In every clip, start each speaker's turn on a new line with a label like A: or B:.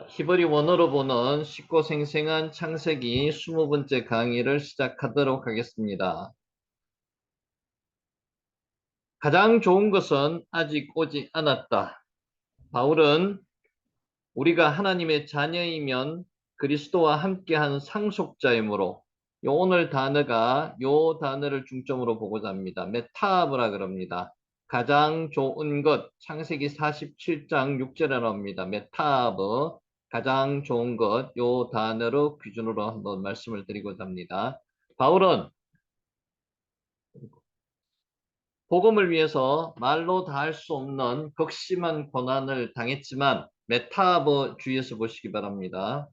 A: 히브리 원어로 보는 쉽고 생생한 창세기 20번째 강의를 시작하도록 하겠습니다. 가장 좋은 것은 아직 오지 않았다. 바울은 우리가 하나님의 자녀이면 그리스도와 함께한 상속자이므로 오늘 단어가 요 단어를 중점으로 보고자 합니다. 메타브라 그럽니다. 가장 좋은 것, 창세기 47장 6절에 나옵니다. 메타브, 가장 좋은 것, 요 단어로 기준으로 한번 말씀을 드리고자 합니다. 바울은 복음을 위해서 말로 다 할 수 없는 극심한 고난을 당했지만 메타브 주의해서 보시기 바랍니다.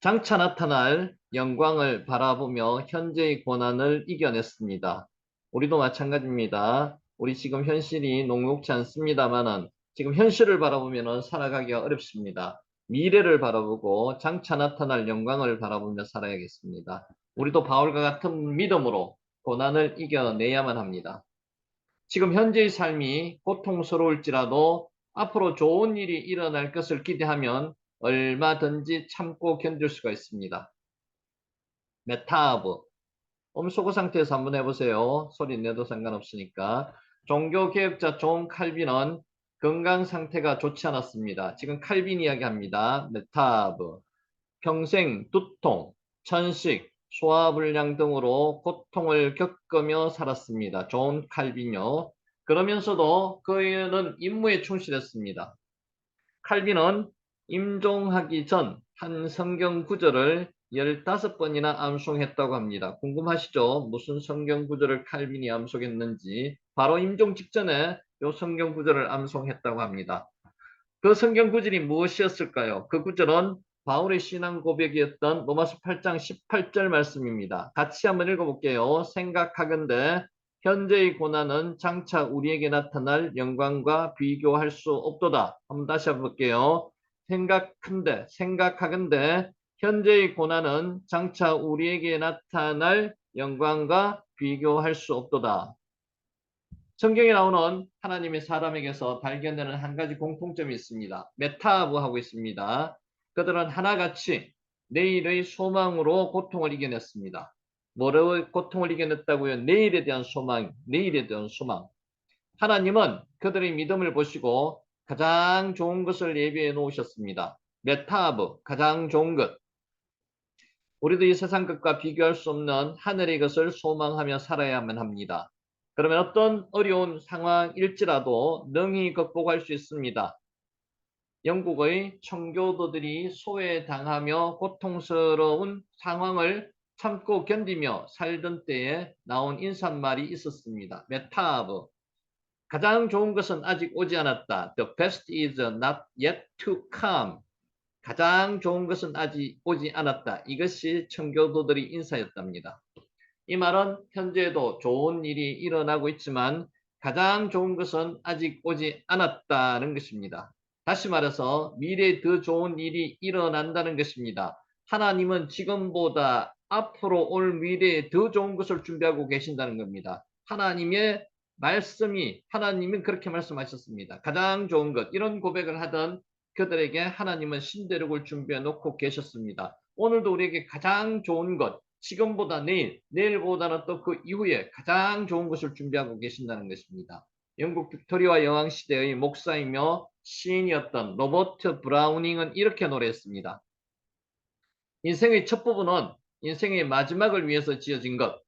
A: 장차 나타날 영광을 바라보며 현재의 고난을 이겨냈습니다. 우리도 마찬가지입니다. 우리 지금 현실이 녹록지 않습니다만은 지금 현실을 바라보면 살아가기가 어렵습니다. 미래를 바라보고 장차 나타날 영광을 바라보며 살아야겠습니다. 우리도 바울과 같은 믿음으로 고난을 이겨내야만 합니다. 지금 현재의 삶이 고통스러울지라도 앞으로 좋은 일이 일어날 것을 기대하면 얼마든지 참고 견딜 수가 있습니다. 메타브. 음소거 상태에서 한번 해보세요. 소리 내도 상관없으니까. 종교개혁자 존 칼빈은 건강 상태가 좋지 않았습니다. 지금 칼빈 이야기합니다. 메타브. 평생 두통, 천식, 소화불량 등으로 고통을 겪으며 살았습니다. 존 칼빈요. 그러면서도 그는 임무에 충실했습니다. 칼빈은 임종하기 전 한 성경 구절을 15번이나 암송했다고 합니다. 궁금하시죠? 무슨 성경 구절을 칼빈이 암송했는지. 바로 임종 직전에 이 성경 구절을 암송했다고 합니다. 그 성경 구절이 무엇이었을까요? 그 구절은 바울의 신앙 고백이었던 로마서 8장 18절 말씀입니다. 같이 한번 읽어볼게요. 생각하건대 현재의 고난은 장차 우리에게 나타날 영광과 비교할 수 없도다. 한번 다시 한번 볼게요. 생각하건대 현재의 고난은 장차 우리에게 나타날 영광과 비교할 수 없도다. 성경에 나오는 하나님의 사람에게서 발견되는 한 가지 공통점이 있습니다. 메타브하고 있습니다. 그들은 하나같이 내일의 소망으로 고통을 이겨냈습니다. 뭐로 고통을 이겨냈다고요? 내일에 대한 소망, 내일에 대한 소망. 하나님은 그들의 믿음을 보시고 가장 좋은 것을 예비해 놓으셨습니다. 메타브, 가장 좋은 것. 우리도 이 세상 것과 비교할 수 없는 하늘의 것을 소망하며 살아야만 합니다. 그러면 어떤 어려운 상황일지라도 능히 극복할 수 있습니다. 영국의 청교도들이 소외당하며 고통스러운 상황을 참고 견디며 살던 때에 나온 인사말이 있었습니다. 메타브. 가장 좋은 것은 아직 오지 않았다. The best is not yet to come. 가장 좋은 것은 아직 오지 않았다. 이것이 청교도들의 인사였답니다. 이 말은 현재도 좋은 일이 일어나고 있지만 가장 좋은 것은 아직 오지 않았다는 것입니다. 다시 말해서 미래에 더 좋은 일이 일어난다는 것입니다. 하나님은 지금보다 앞으로 올 미래에 더 좋은 것을 준비하고 계신다는 겁니다. 하나님의 말씀이 하나님은 그렇게 말씀하셨습니다. 가장 좋은 것, 이런 고백을 하던 그들에게 하나님은 신대륙을 준비해 놓고 계셨습니다. 오늘도 우리에게 가장 좋은 것, 지금보다 내일, 내일보다는 또 그 이후에 가장 좋은 것을 준비하고 계신다는 것입니다. 영국 빅토리아 여왕 시대의 목사이며 시인이었던 로버트 브라우닝은 이렇게 노래했습니다. 인생의 첫 부분은 인생의 마지막을 위해서 지어진 것.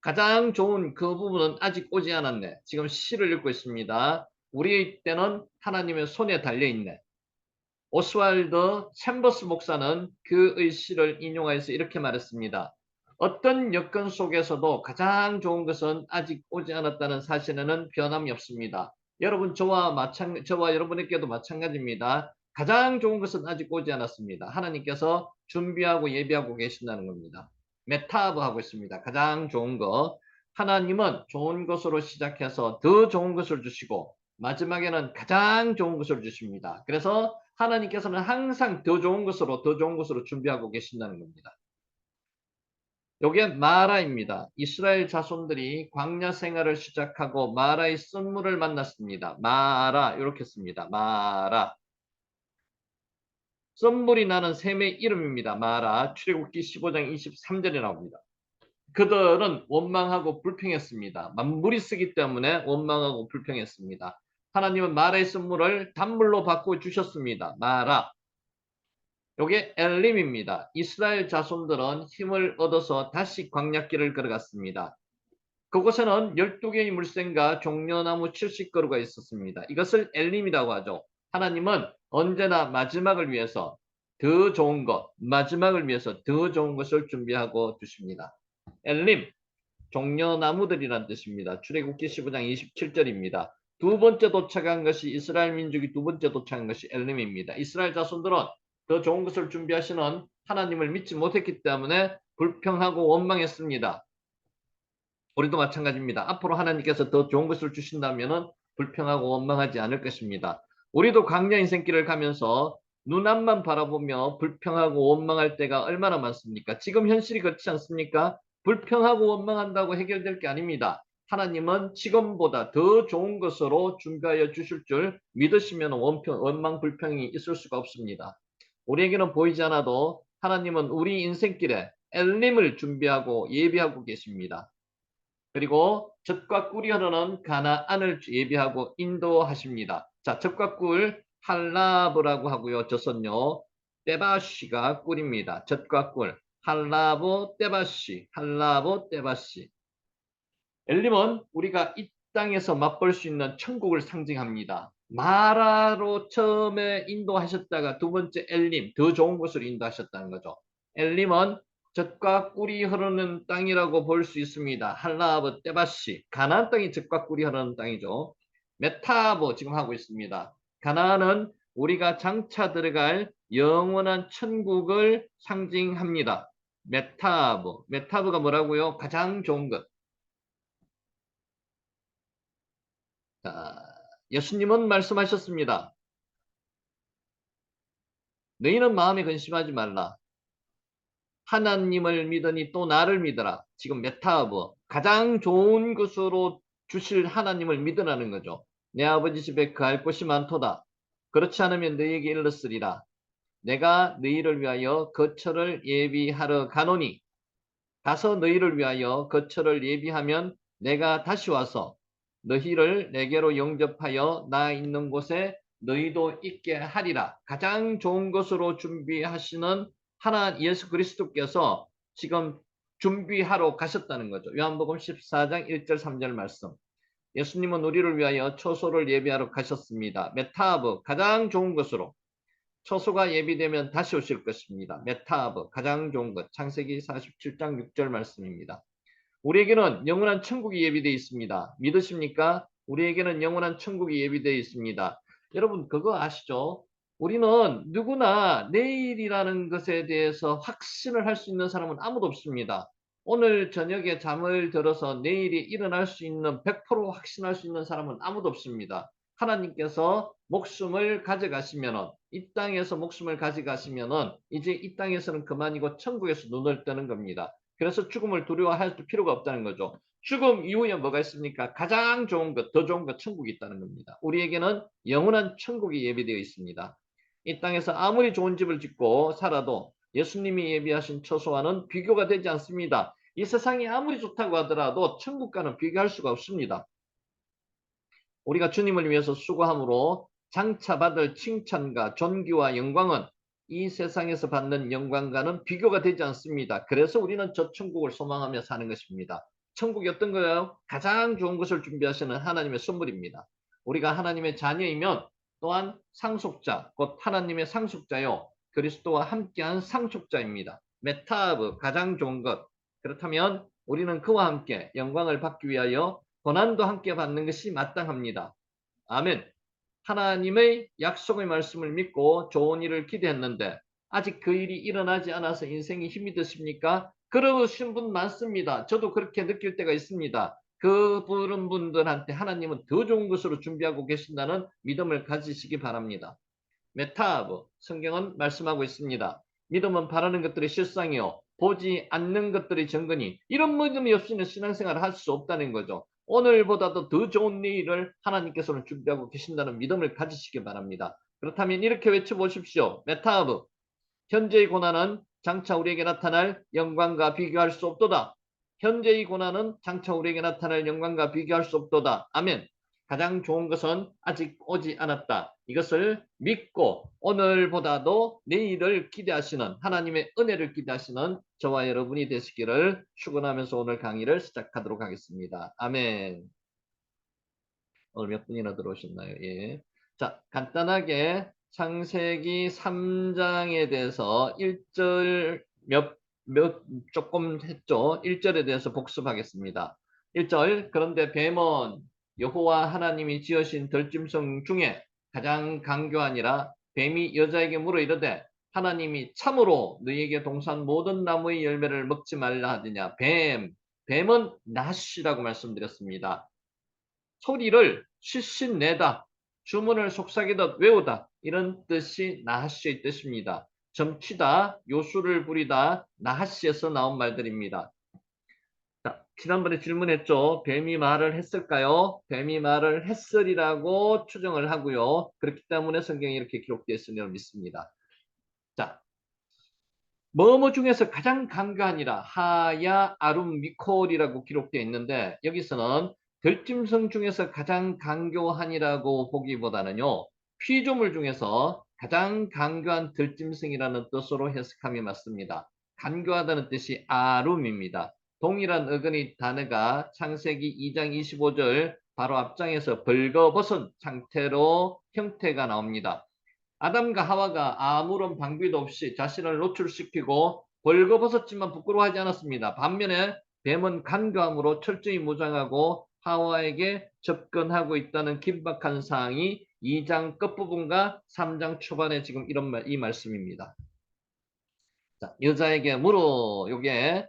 A: 가장 좋은 그 부분은 아직 오지 않았네. 지금 시를 읽고 있습니다. 우리의 때는 하나님의 손에 달려있네. 오스왈드 챔버스 목사는 그의 시를 인용하여서 이렇게 말했습니다. 어떤 여건 속에서도 가장 좋은 것은 아직 오지 않았다는 사실에는 변함이 없습니다. 여러분, 저와 여러분에게도 마찬가지입니다. 가장 좋은 것은 아직 오지 않았습니다. 하나님께서 준비하고 예비하고 계신다는 겁니다. 메타브 하고 있습니다. 가장 좋은 것. 하나님은 좋은 것으로 시작해서 더 좋은 것을 주시고 마지막에는 가장 좋은 것을 주십니다. 그래서 하나님께서는 항상 더 좋은 것으로 준비하고 계신다는 겁니다. 요게 마라입니다. 이스라엘 자손들이 광야 생활을 시작하고 마라의 썬물을 만났습니다. 마라 이렇게 씁니다. 마라. 썬물이 나는 샘의 이름입니다. 마라. 출애굽기 15장 23절에 나옵니다. 그들은 원망하고 불평했습니다. 만물이 쓰기 때문에 원망하고 불평했습니다. 하나님은 마라의 썬물을 단물로 바꿔 주셨습니다. 마라. 요게 엘림입니다. 이스라엘 자손들은 힘을 얻어서 다시 광야길을 걸어갔습니다. 그곳에는 12개의 물샘과 종려나무 70그루가 있었습니다. 이것을 엘림이라고 하죠. 하나님은 언제나 마지막을 위해서 더 좋은 것, 마지막을 위해서 더 좋은 것을 준비하고 두십니다. 엘림, 종려나무들이란 뜻입니다. 출애굽기 15장 27절입니다. 두 번째 도착한 것이 이스라엘 민족이 두 번째 도착한 것이 엘림입니다. 이스라엘 자손들은 더 좋은 것을 준비하시는 하나님을 믿지 못했기 때문에 불평하고 원망했습니다. 우리도 마찬가지입니다. 앞으로 하나님께서 더 좋은 것을 주신다면 불평하고 원망하지 않을 것입니다. 우리도 광야 인생길을 가면서 눈앞만 바라보며 불평하고 원망할 때가 얼마나 많습니까? 지금 현실이 그렇지 않습니까? 불평하고 원망한다고 해결될 게 아닙니다. 하나님은 지금보다 더 좋은 것으로 준비하여 주실 줄 믿으시면 원망 불평이 있을 수가 없습니다. 우리에게는 보이지 않아도 하나님은 우리 인생길에 엘림을 준비하고 예비하고 계십니다. 그리고 젖과 꿀이 흐르는 가나안을 예비하고 인도하십니다. 자, 젖과 꿀 할라브라고 하고요. 젖은요. 떼바시가 꿀입니다. 젖과 꿀. 할라브 떼바시. 할라브 떼바시. 엘림은 우리가 이 땅에서 맛볼 수 있는 천국을 상징합니다. 마라로 처음에 인도하셨다가 두 번째 엘림, 더 좋은 곳으로 인도하셨다는 거죠. 엘림은 젖과 꿀이 흐르는 땅이라고 볼 수 있습니다. 할라브 떼바시, 가나안 땅이 젖과 꿀이 흐르는 땅이죠. 메타브 지금 하고 있습니다. 가나안은 우리가 장차 들어갈 영원한 천국을 상징합니다. 메타브, 메타브가 뭐라고요? 가장 좋은 것. 자, 예수님은 말씀하셨습니다. 너희는 마음에 근심하지 말라. 하나님을 믿으니 또 나를 믿어라. 지금 메타브 가장 좋은 것으로 주실 하나님을 믿으라는 거죠. 내 아버지 집에 그할 곳이 많도다. 그렇지 않으면 너희에게 일렀으리라. 내가 너희를 위하여 거처를 예비하러 가노니 가서 너희를 위하여 거처를 예비하면 내가 다시 와서 너희를 내게로 영접하여 나 있는 곳에 너희도 있게 하리라. 가장 좋은 것으로 준비하시는 하나 예수 그리스도께서 지금 준비하러 가셨다는 거죠. 요한복음 14장 1절 3절 말씀. 예수님은 우리를 위하여 처소를 예비하러 가셨습니다. 메타브 가장 좋은 것으로 처소가 예비되면 다시 오실 것입니다. 메타브 가장 좋은 것 창세기 47장 6절 말씀입니다. 우리에게는 영원한 천국이 예비되어 있습니다. 믿으십니까? 우리에게는 영원한 천국이 예비되어 있습니다. 여러분 그거 아시죠? 우리는 누구나 내일이라는 것에 대해서 확신을 할 수 있는 사람은 아무도 없습니다. 오늘 저녁에 잠을 들어서 내일이 일어날 수 있는 100% 확신할 수 있는 사람은 아무도 없습니다. 하나님께서 목숨을 가져가시면은 이 땅에서 목숨을 가져가시면은 이제 이 땅에서는 그만이고 천국에서 눈을 뜨는 겁니다. 그래서 죽음을 두려워할 필요가 없다는 거죠. 죽음 이후에 뭐가 있습니까? 가장 좋은 것, 더 좋은 것, 천국이 있다는 겁니다. 우리에게는 영원한 천국이 예비되어 있습니다. 이 땅에서 아무리 좋은 집을 짓고 살아도 예수님이 예비하신 처소와는 비교가 되지 않습니다. 이 세상이 아무리 좋다고 하더라도 천국과는 비교할 수가 없습니다. 우리가 주님을 위해서 수고함으로 장차 받을 칭찬과 존귀와 영광은 이 세상에서 받는 영광과는 비교가 되지 않습니다. 그래서 우리는 저 천국을 소망하며 사는 것입니다. 천국이 어떤 거예요? 가장 좋은 것을 준비하시는 하나님의 선물입니다. 우리가 하나님의 자녀이면 또한 상속자, 곧 하나님의 상속자요. 그리스도와 함께한 상속자입니다. 메타브, 가장 좋은 것. 그렇다면 우리는 그와 함께 영광을 받기 위하여 고난도 함께 받는 것이 마땅합니다. 아멘. 하나님의 약속의 말씀을 믿고 좋은 일을 기대했는데 아직 그 일이 일어나지 않아서 인생이 힘이 드십니까? 그러신 분 많습니다. 저도 그렇게 느낄 때가 있습니다. 그런 분들한테 하나님은 더 좋은 것으로 준비하고 계신다는 믿음을 가지시기 바랍니다. 메타브 성경은 말씀하고 있습니다. 믿음은 바라는 것들의 실상이요 보지 않는 것들이 증거니 이런 믿음이 없이는 신앙생활을 할 수 없다는 거죠. 오늘보다도 더 좋은 내일을 하나님께서는 준비하고 계신다는 믿음을 가지시기 바랍니다. 그렇다면 이렇게 외쳐보십시오. 메타브 현재의 고난은 장차 우리에게 나타날 영광과 비교할 수 없도다. 현재의 고난은 장차 우리에게 나타날 영광과 비교할 수 없도다. 아멘. 가장 좋은 것은 아직 오지 않았다. 이것을 믿고 오늘보다도 내일을 기대하시는 하나님의 은혜를 기대하시는 저와 여러분이 되시기를 축원하면서 오늘 강의를 시작하도록 하겠습니다. 아멘. 오늘 몇 분이나 들어오셨나요? 예. 자, 간단하게 창세기 3장에 대해서 1절 조금 했죠. 1절에 대해서 복습하겠습니다. 1절, 그런데 뱀은 여호와 하나님이 지으신 들짐승 중에 가장 강교하니라. 뱀이 여자에게 물어 이르되 하나님이 참으로 너희에게 동산 모든 나무의 열매를 먹지 말라 하더냐. 뱀은 낫이라고 말씀드렸습니다. 소리를 실신 내다, 주문을 속삭이듯 외우다 이런 뜻이 나하시의 뜻입니다. 점치다, 요술을 부리다, 나하시에서 나온 말들입니다. 자, 지난번에 질문했죠. 뱀이 말을 했을까요? 뱀이 말을 했으리라고 추정을 하고요. 그렇기 때문에 성경에 이렇게 기록되어 있으리라 믿습니다. 자, 뭐뭐 중에서 가장 강교하니라 하야 아룸 미콜이라고 기록되어 있는데 여기서는 들짐승 중에서 가장 강교하니라고 보기보다는요. 피조물 중에서 가장 강교한 들짐승이라는 뜻으로 해석함이 맞습니다. 강교하다는 뜻이 아룸입니다. 동일한 어근의 단어가 창세기 2장 25절 바로 앞장에서 벌거벗은 상태로 형태가 나옵니다. 아담과 하와가 아무런 방비도 없이 자신을 노출시키고 벌거벗었지만 부끄러워하지 않았습니다. 반면에 뱀은 간교함으로 철저히 무장하고 하와에게 접근하고 있다는 긴박한 사항이 2장 끝부분과 3장 초반에 지금 이 말씀입니다. 자, 여자에게 물어 요게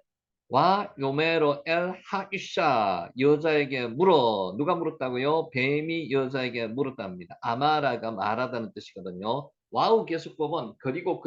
A: 와 요메로 엘 하이샤 여자에게 물어 누가 물었다고요? 뱀이 여자에게 물었답니다. 아마라가 말하다는 뜻이거든요. 와우 계속법은 그리고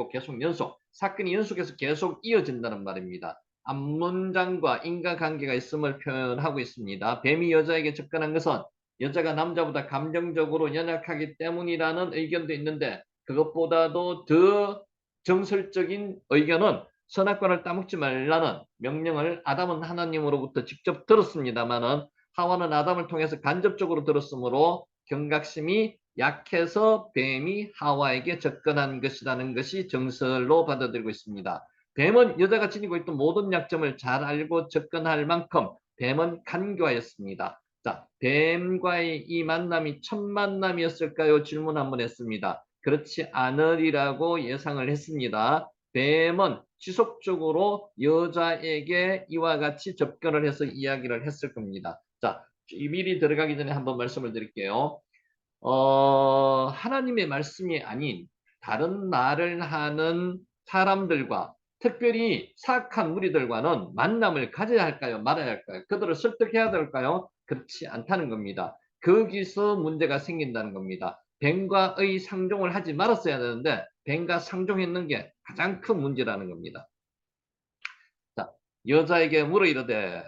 A: 계속 연속 사건이 연속해서 계속 이어진다는 말입니다. 앞문장과 인과관계가 있음을 표현하고 있습니다. 뱀이 여자에게 접근한 것은 여자가 남자보다 감정적으로 연약하기 때문이라는 의견도 있는데 그것보다도 더 정설적인 의견은 선악과를 따먹지 말라는 명령을 아담은 하나님으로부터 직접 들었습니다마는 하와는 아담을 통해서 간접적으로 들었으므로 경각심이 약해서 뱀이 하와에게 접근한 것이라는 것이 정설로 받아들이고 있습니다. 뱀은 여자가 지니고 있던 모든 약점을 잘 알고 접근할 만큼 뱀은 간교하였습니다. 자, 뱀과의 이 만남이 첫 만남이었을까요? 질문 한번 했습니다. 그렇지 않으리라고 예상을 했습니다. 뱀은 지속적으로 여자에게 이와 같이 접근을 해서 이야기를 했을 겁니다. 자, 미리 들어가기 전에 한번 말씀을 드릴게요. 하나님의 말씀이 아닌 다른 말을 하는 사람들과 특별히 사악한 무리들과는 만남을 가져야 할까요? 말아야 할까요? 그들을 설득해야 될까요? 그렇지 않다는 겁니다. 거기서 문제가 생긴다는 겁니다. 뱀과의 상종을 하지 말았어야 되는데 뱀과 상종했는 게 가장 큰 문제라는 겁니다. 자, 여자에게 물어 이르되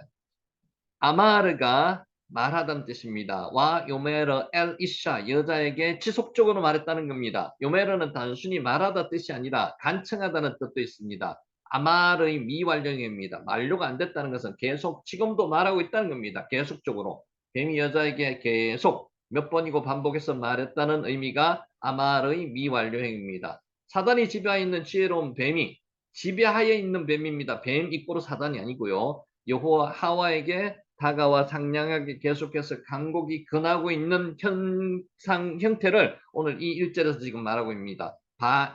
A: 아마르가 말하다는 뜻입니다. 와 요메르 엘 이샤 여자에게 지속적으로 말했다는 겁니다. 요메르는 단순히 말하다 뜻이 아니라 간청하다는 뜻도 있습니다. 아마르의 미완료입니다. 만료가 안 됐다는 것은 계속 지금도 말하고 있다는 겁니다. 계속적으로 뱀이 여자에게 계속 몇 번이고 반복해서 말했다는 의미가 아마르의 미완료행입니다. 사단이 지배하에 있는 지혜로운 뱀이 지배하에 있는 뱀입니다. 뱀 이꼬로 사단이 아니고요. 여호와 하와에게 다가와 상냥하게 계속해서 간곡이 근하고 있는 형태를 오늘 이 1절에서 지금 말하고 있습니다.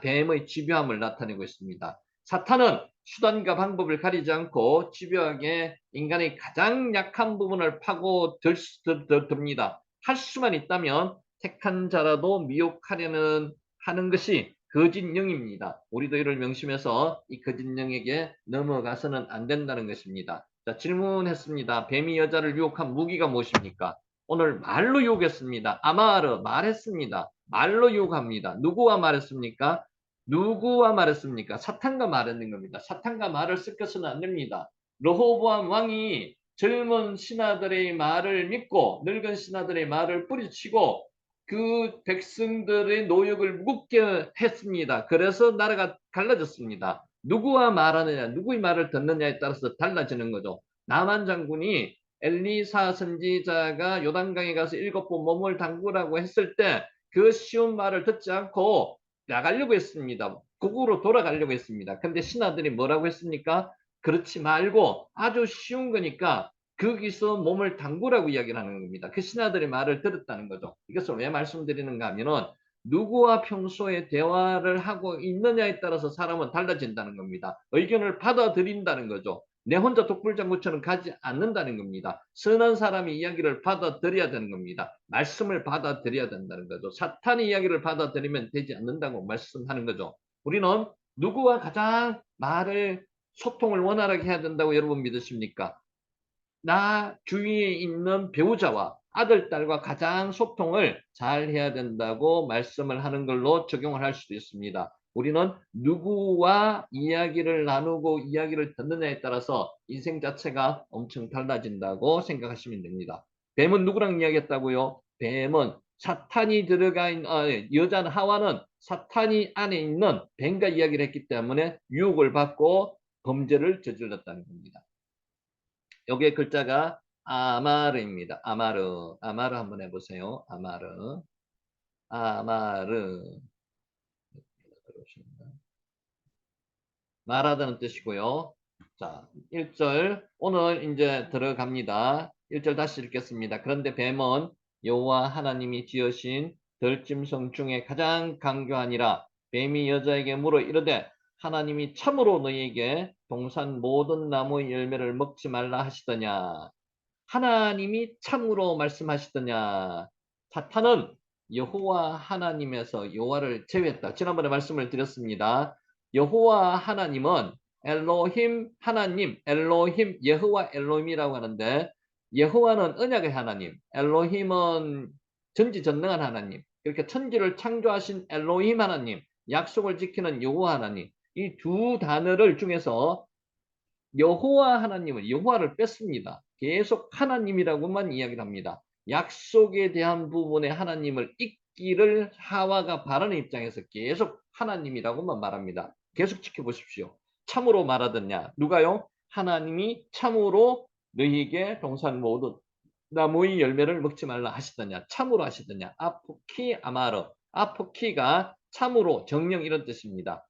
A: 뱀의 집요함을 나타내고 있습니다. 사탄은 수단과 방법을 가리지 않고 집요하게 인간의 가장 약한 부분을 파고듭니다. 할 수만 있다면 택한 자라도 미혹하려는 하는 것이 거짓 영입니다. 우리도 이를 명심해서 이 거짓 영에게 넘어가서는 안 된다는 것입니다. 자, 질문했습니다. 뱀이 여자를 유혹한 무기가 무엇입니까? 오늘 말로 유혹했습니다. 아마르 말했습니다. 말로 유혹합니다. 누구와 말했습니까? 누구와 말했습니까? 사탄과 말했는 겁니다. 사탄과 말을 섞어서는 안 됩니다. 르호보암 왕이 젊은 신하들의 말을 믿고 늙은 신하들의 말을 뿌리치고 그 백성들의 노역을 무겁게 했습니다. 그래서 나라가 갈라졌습니다. 누구와 말하느냐, 누구의 말을 듣느냐에 따라서 달라지는 거죠. 나만 장군이 엘리사 선지자가 요단강에 가서 7번 몸을 담그라고 했을 때 그 쉬운 말을 듣지 않고 나가려고 했습니다. 국으로 돌아가려고 했습니다. 근데 신하들이 뭐라고 했습니까? 그렇지 말고 아주 쉬운 거니까 거기서 몸을 담그라고 이야기를 하는 겁니다. 그 신하들의 말을 들었다는 거죠. 이것을 왜 말씀드리는가 하면은 누구와 평소에 대화를 하고 있느냐에 따라서 사람은 달라진다는 겁니다. 의견을 받아들인다는 거죠. 내 혼자 독불장군처럼 가지 않는다는 겁니다. 선한 사람이 이야기를 받아들여야 되는 겁니다. 말씀을 받아들여야 된다는 거죠. 사탄의 이야기를 받아들이면 되지 않는다고 말씀하는 거죠. 우리는 누구와 가장 말을 소통을 원활하게 해야 된다고 여러분 믿으십니까? 나 주위에 있는 배우자와 아들, 딸과 가장 소통을 잘 해야 된다고 말씀을 하는 걸로 적용을 할 수도 있습니다. 우리는 누구와 이야기를 나누고 이야기를 듣느냐에 따라서 인생 자체가 엄청 달라진다고 생각하시면 됩니다. 뱀은 누구랑 이야기했다고요? 뱀은 사탄이 들어가 있는 여자는 하와는 사탄이 안에 있는 뱀과 이야기를 했기 때문에 유혹을 받고 범죄를 저질렀다는 겁니다. 여기에 글자가 아마르입니다. 아마르. 아마르 한번 해보세요. 아마르. 아마르. 말하다는 뜻이고요. 자, 1절 오늘 이제 들어갑니다. 1절 다시 읽겠습니다. 그런데 뱀은 여호와 하나님이 지으신 들짐승 중에 가장 강교하니라. 뱀이 여자에게 물어 이르되 하나님이 참으로 너희에게 동산 모든 나무의 열매를 먹지 말라 하시더냐. 하나님이 참으로 말씀하시더냐. 사탄은 여호와 하나님에서 여호와를 제외했다. 지난번에 말씀을 드렸습니다. 여호와 하나님은 엘로힘 하나님, 엘로힘 여호와 엘로힘이라고 하는데 여호와는 언약의 하나님, 엘로힘은 전지전능한 하나님. 그렇게 천지를 창조하신 엘로힘 하나님, 약속을 지키는 여호와 하나님. 이 두 단어를 중에서 여호와 하나님은 여호와를 뺐습니다. 계속 하나님이라고만 이야기를 합니다. 약속에 대한 부분에 하나님을 잊기를 하와가 바라는 입장에서 계속 하나님이라고만 말합니다. 계속 지켜보십시오. 참으로 말하더냐? 누가요? 하나님이 참으로 너희에게 동산 모든 나무의 열매를 먹지 말라 하시더냐? 참으로 하시더냐? 아프키 아마르. 아프키가 참으로 정령 이런 뜻입니다.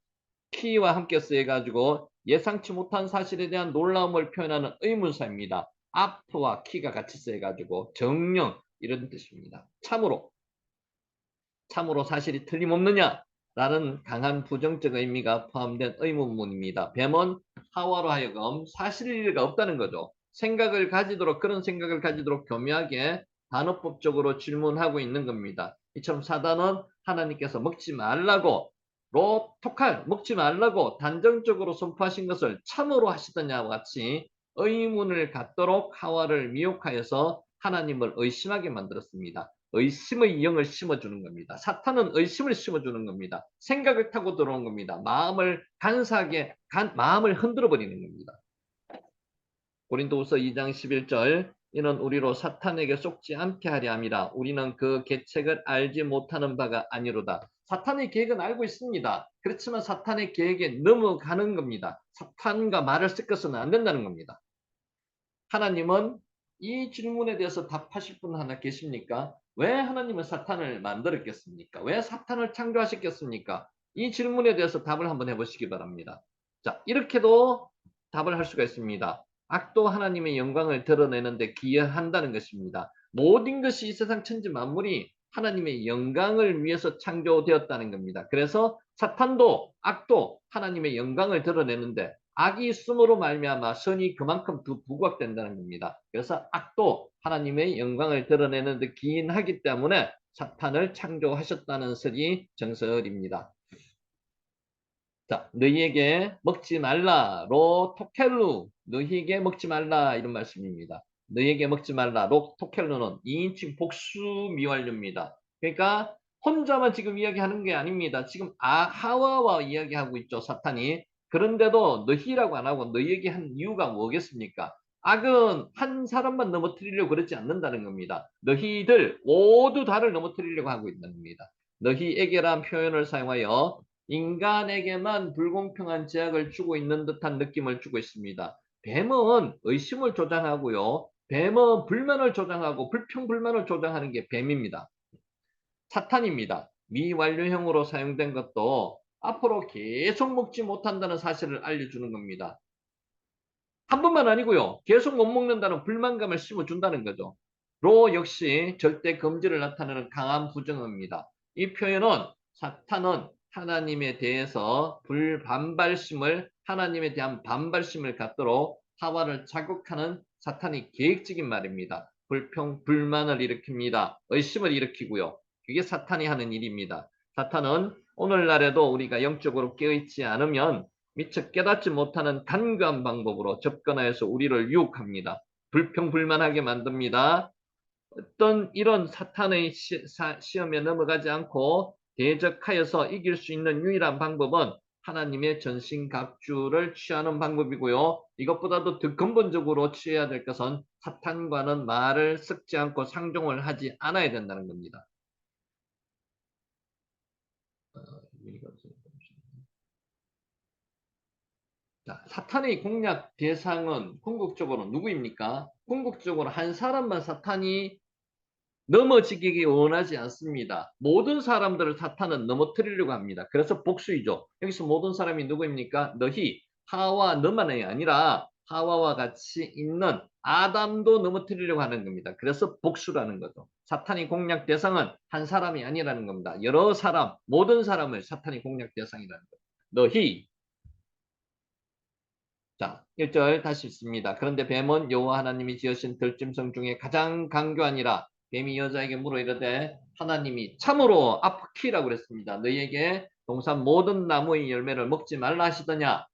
A: 키와 함께 쓰여가지고 예상치 못한 사실에 대한 놀라움을 표현하는 의문사입니다. 아프와 키가 같이 쓰여가지고 정령 이런 뜻입니다. 참으로 사실이 틀림없느냐? 라는 강한 부정적 의미가 포함된 의문문입니다. 뱀은 하와로 하여금 사실일 리가 없다는 거죠. 그런 생각을 가지도록 교묘하게 단어법적으로 질문하고 있는 겁니다. 이처럼 사단은 하나님께서 먹지 말라고 로토칼 먹지 말라고 단정적으로 선포하신 것을 참으로 하시더냐와 같이 의문을 갖도록 하와를 미혹하여서 하나님을 의심하게 만들었습니다. 의심의 영을 심어주는 겁니다. 사탄은 의심을 심어주는 겁니다. 생각을 타고 들어온 겁니다. 마음을 간사하게 마음을 흔들어 버리는 겁니다. 고린도후서 2장 11절 이는 우리로 사탄에게 속지 않게 하려 함이라. 우리는 그 계책을 알지 못하는 바가 아니로다. 사탄의 계획은 알고 있습니다. 그렇지만 사탄의 계획에 넘어가는 겁니다. 사탄과 말을 섞어서는 안 된다는 겁니다. 하나님은 이 질문에 대해서 답하실 분 하나 계십니까? 왜 하나님은 사탄을 만들었겠습니까? 왜 사탄을 창조하셨겠습니까? 이 질문에 대해서 답을 한번 해보시기 바랍니다. 자, 이렇게도 답을 할 수가 있습니다. 악도 하나님의 영광을 드러내는데 기여한다는 것입니다. 모든 것이 이 세상 천지 만물이 하나님의 영광을 위해서 창조되었다는 겁니다. 그래서 사탄도 악도 하나님의 영광을 드러내는데 악이 있음으로 말미암아 선이 그만큼 더 부각된다는 겁니다. 그래서 악도 하나님의 영광을 드러내는 데 기인하기 때문에 사탄을 창조하셨다는 설이 정설입니다. 자, 너희에게 먹지 말라. 로토켈루. 너희에게 먹지 말라. 이런 말씀입니다. 너희에게 먹지 말라. 로토켈루는 2인칭 복수 미완료입니다. 그러니까 혼자만 지금 이야기하는 게 아닙니다. 지금 하와와 이야기하고 있죠, 사탄이. 그런데도 너희라고 안 하고 너희에게 한 이유가 뭐겠습니까? 악은 한 사람만 넘어뜨리려고 그러지 않는다는 겁니다. 너희들 모두 다를 넘어뜨리려고 하고 있는 겁니다. 너희에게란 표현을 사용하여 인간에게만 불공평한 제약을 주고 있는 듯한 느낌을 주고 있습니다. 뱀은 의심을 조장하고요. 뱀은 불만을 조장하고 불평불만을 조장하는 게 뱀입니다. 사탄입니다. 미완료형으로 사용된 것도 앞으로 계속 먹지 못한다는 사실을 알려주는 겁니다. 한 번만 아니고요. 계속 못 먹는다는 불만감을 심어준다는 거죠. 로 역시 절대 금지를 나타내는 강한 부정어입니다. 이 표현은 사탄은 하나님에 대해서 하나님에 대한 반발심을 갖도록 하와를 자극하는 사탄이 계획적인 말입니다. 불만을 일으킵니다. 의심을 일으키고요. 그게 사탄이 하는 일입니다. 사탄은 오늘날에도 우리가 영적으로 깨어있지 않으면 미처 깨닫지 못하는 간교한 방법으로 접근하여서 우리를 유혹합니다. 불평불만하게 만듭니다. 어떤 이런 사탄의 시험에 넘어가지 않고 대적하여서 이길 수 있는 유일한 방법은 하나님의 전신갑주를 취하는 방법이고요. 이것보다도 더 근본적으로 취해야 될 것은 사탄과는 말을 섞지 않고 상종을 하지 않아야 된다는 겁니다. 자, 사탄의 공략 대상은 궁극적으로 누구입니까? 궁극적으로 한 사람만 사탄이 넘어지기 원하지 않습니다. 모든 사람들을 사탄은 넘어뜨리려고 합니다. 그래서 복수이죠. 여기서 모든 사람이 누구입니까? 너희, 하와, 너만이 아니라 하와와 같이 있는 아담도 넘어뜨리려고 하는 겁니다. 그래서 복수라는 거죠. 사탄이 공략 대상은 한 사람이 아니라는 겁니다. 여러 사람, 모든 사람을 사탄이 공략 대상이라는 거죠. 너희, 자, 1절 다시 읽습니다. 그런데 뱀은 여호와 하나님이 지으신 들짐승 중에 가장 강교하니라. 뱀이 여자에게 물어 이르되 하나님이 참으로 아프키라고 그랬습니다. 너희에게 동산 모든 나무의 열매를 먹지 말라 하시더냐.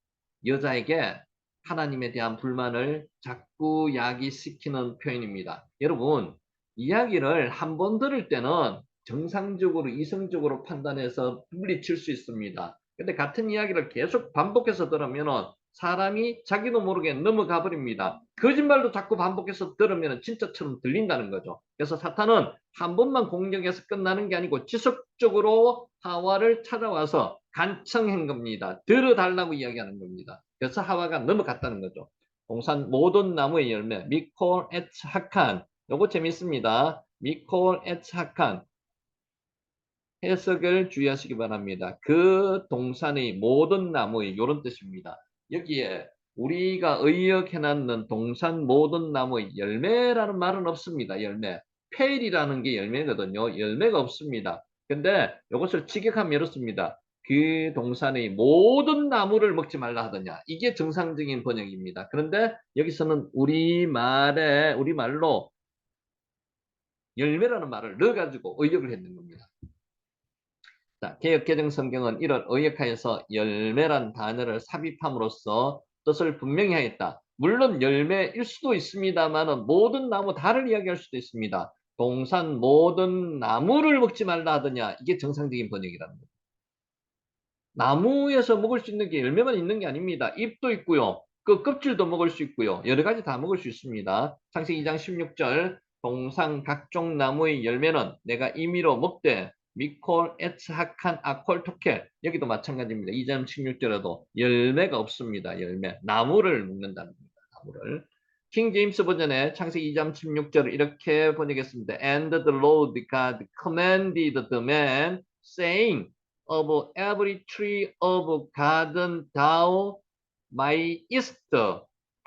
A: 여자에게 하나님에 대한 불만을 자꾸 야기시키는 표현입니다. 여러분, 이야기를 한 번 들을 때는 정상적으로 이성적으로 판단해서 물리칠 수 있습니다. 근데 같은 이야기를 계속 반복해서 들으면 사람이 자기도 모르게 넘어가 버립니다. 거짓말도 자꾸 반복해서 들으면 진짜처럼 들린다는 거죠. 그래서 사탄은 한 번만 공격해서 끝나는 게 아니고 지속적으로 하와를 찾아와서 간청한 겁니다. 들어달라고 이야기하는 겁니다. 그래서 하와가 넘어갔다는 거죠. 동산 모든 나무의 열매 미콜 에츠 하칸, 요거 재밌습니다. 미콜 에츠 하칸, 해석을 주의하시기 바랍니다. 그 동산의 모든 나무의 이런 뜻입니다. 여기에 우리가 의역해놨는 동산 모든 나무의 열매라는 말은 없습니다. 열매. 페일이라는 게 열매거든요. 열매가 없습니다. 근데 이것을 직역하면 이렇습니다. 그 동산의 모든 나무를 먹지 말라 하더냐. 이게 정상적인 번역입니다. 그런데 여기서는 우리말로 열매라는 말을 넣어가지고 의역을 했는 겁니다. 자, 개역개정 성경은 이를 의역하여서 열매란 단어를 삽입함으로써 뜻을 분명히 하였다. 물론 열매일 수도 있습니다만 모든 나무 다를 이야기할 수도 있습니다. 동산 모든 나무를 먹지 말라 하더냐. 이게 정상적인 번역이라는 거예요. 나무에서 먹을 수 있는 게 열매만 있는 게 아닙니다. 잎도 있고요. 그 껍질도 먹을 수 있고요. 여러 가지 다 먹을 수 있습니다. 창세기 2장 16절 동산 각종 나무의 열매는 내가 임의로 먹되 미콜, 에츠하칸, 아콜, 토켈 여기도 마찬가지입니다. 2장 16절에도 열매가 없습니다. 열매. 나무를 먹는다는 겁니다. 나무를. 킹 제임스 버전의 창세기 2장 16절을 이렇게 번역했습니다. And the Lord God commanded the man saying of every tree of garden thou mayest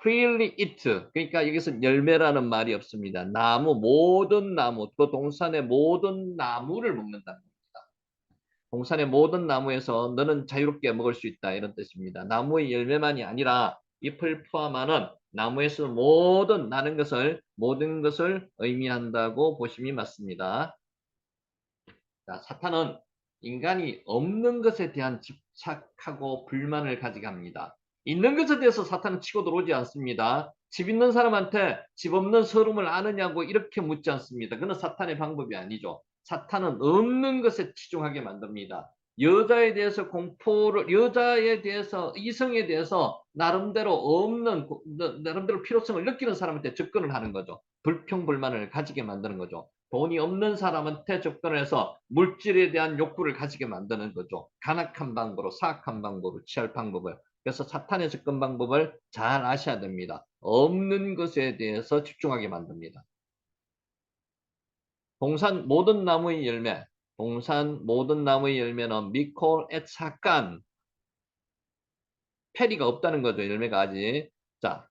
A: freely eat. 그러니까 여기서 열매라는 말이 없습니다. 나무, 모든 나무, 그 동산의 모든 나무를 먹는다는 겁니다. 동산의 모든 나무에서 너는 자유롭게 먹을 수 있다. 이런 뜻입니다. 나무의 열매만이 아니라 잎을 포함하는 나무에서 모든 것을 의미한다고 보심이 맞습니다. 자, 사탄은 인간이 없는 것에 대한 집착하고 불만을 가지게 합니다. 있는 것에 대해서 사탄은 치고 들어오지 않습니다. 집 있는 사람한테 집 없는 서름을 아느냐고 이렇게 묻지 않습니다. 그건 사탄의 방법이 아니죠. 사탄은 없는 것에 치중하게 만듭니다. 여자에 대해서, 이성에 대해서 나름대로 필요성을 느끼는 사람한테 접근을 하는 거죠. 불평불만을 가지게 만드는 거죠. 돈이 없는 사람한테 접근을 해서 물질에 대한 욕구를 가지게 만드는 거죠. 간악한 방법으로, 사악한 방법으로 취할 방법을. 그래서 사탄의 접근 방법을 잘 아셔야 됩니다. 없는 것에 대해서 집중하게 만듭니다. 동산 모든 나무의 열매. 동산 모든 나무의 열매는 미콜 에차간. 페리가 없다는 거죠. 열매가 아직. 자,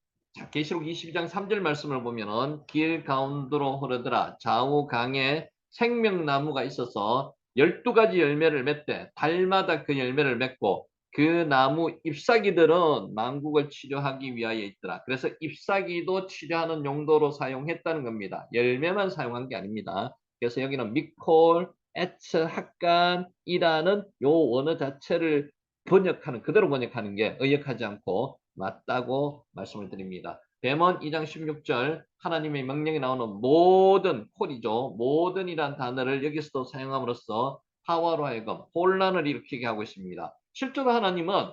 A: 계시록 22장 3절 말씀을 보면은 길 가운데로 흐르더라. 좌우 강에 생명나무가 있어서 12가지 열매를 맺되 달마다 그 열매를 맺고 그 나무 잎사귀들은 만국을 치료하기 위하여 있더라. 그래서 잎사귀도 치료하는 용도로 사용했다는 겁니다. 열매만 사용한 게 아닙니다. 그래서 여기는 미콜, 에츠, 학간이라는 요 원어 자체를 그대로 번역하는 게 의역하지 않고 맞다고 말씀을 드립니다. 뱀은 2장 16절 하나님의 명령이 나오는 모든 콜이죠. 모든이란 단어를 여기서도 사용함으로써 하와로 하여금 혼란을 일으키게 하고 있습니다. 실제로 하나님은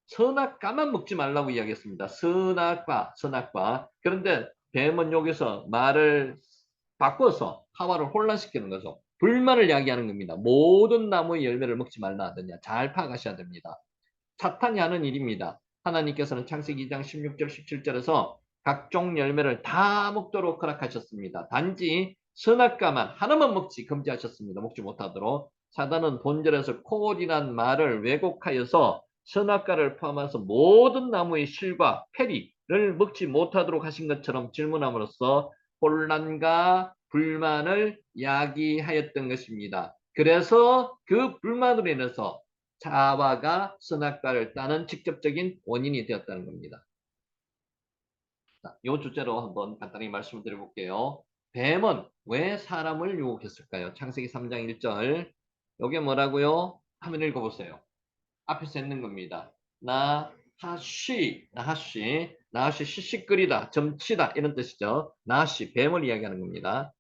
A: 선악과만 먹지 말라고 이야기했습니다. 선악과. 그런데 뱀은 여기서 말을 바꿔서 하와를 혼란시키는 거죠. 불만을 야기하는 겁니다. 모든 나무의 열매를 먹지 말라 하더냐. 잘 파악하셔야 됩니다. 사탄이 하는 일입니다. 하나님께서는 창세기 2장 16절 17절에서 각종 열매를 다 먹도록 허락하셨습니다. 단지 선악과만 하나만 먹지 금지하셨습니다. 먹지 못하도록. 사단은 본절에서 콜이란 말을 왜곡하여서 선악과를 포함해서 모든 나무의 실과 페리를 먹지 못하도록 하신 것처럼 질문함으로써 혼란과 불만을 야기하였던 것입니다. 그래서 그 불만으로 인해서 자아가 선악과를 따는 직접적인 원인이 되었다는 겁니다. 자, 이 주제로 한번 간단히 말씀을 드려볼게요. 뱀은 왜 사람을 유혹했을까요? 창세기 3장 1절. 이게 뭐라고요? 한번 읽어보세요. 앞에서 있는 겁니다. 나하시, 시시거리다, 점치다 이런 뜻이죠. 나하시, 뱀을 이야기하는 겁니다.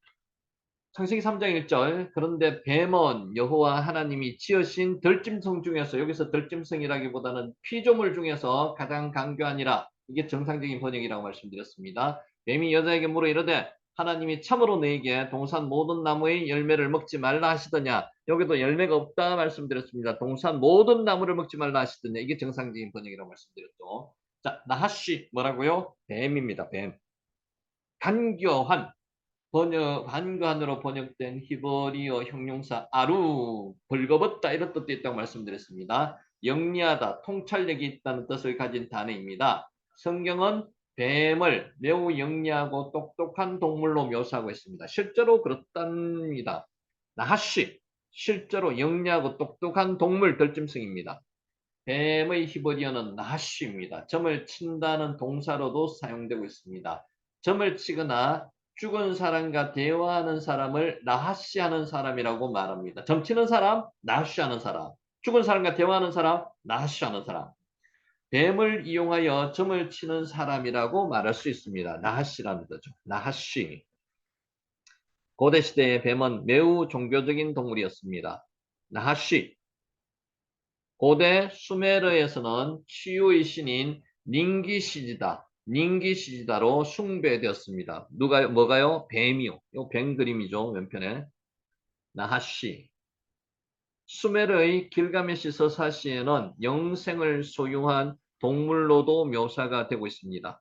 A: 창세기 3장 1절. 그런데 뱀은 여호와 하나님이 지으신 들짐승 중에서, 여기서 들짐승이라기보다는 피조물 중에서 가장 강교하니라. 이게 정상적인 번역이라고 말씀드렸습니다. 뱀이 여자에게 물어 이르되 하나님이 참으로 너에게 동산 모든 나무의 열매를 먹지 말라 하시더냐. 여기도 열매가 없다 말씀드렸습니다. 동산 모든 나무를 먹지 말라 하시더냐. 이게 정상적인 번역이라고 말씀드렸죠. 자, 나하시 뭐라고요? 뱀입니다. 뱀. 간교한, 한관으로 번역된 히브리어 형용사 아루, 벌거벗다 이런 뜻도 있다고 말씀드렸습니다. 영리하다, 통찰력이 있다는 뜻을 가진 단어입니다. 성경은 뱀을 매우 영리하고 똑똑한 동물로 묘사하고 있습니다. 실제로 그렇답니다. 나하시, 실제로 영리하고 똑똑한 동물 들짐승입니다. 뱀의 히브리어는 나하시입니다. 점을 친다는 동사로도 사용되고 있습니다. 점을 치거나 죽은 사람과 대화하는 사람을 나하시하는 사람이라고 말합니다. 점 치는 사람, 나하시하는 사람. 죽은 사람과 대화하는 사람, 나하시하는 사람. 뱀을 이용하여 점을 치는 사람이라고 말할 수 있습니다. 나하시라는 거죠. 나하시. 고대 시대의 뱀은 매우 종교적인 동물이었습니다. 나하시. 고대 수메르에서는 치유의 신인 닝기시지다로 숭배되었습니다. 뭐가요? 뱀이요. 요 뱀 그림이죠. 왼편에. 나하시. 수메르의 길가메시 서사시에는 영생을 소유한 동물로도 묘사가 되고 있습니다.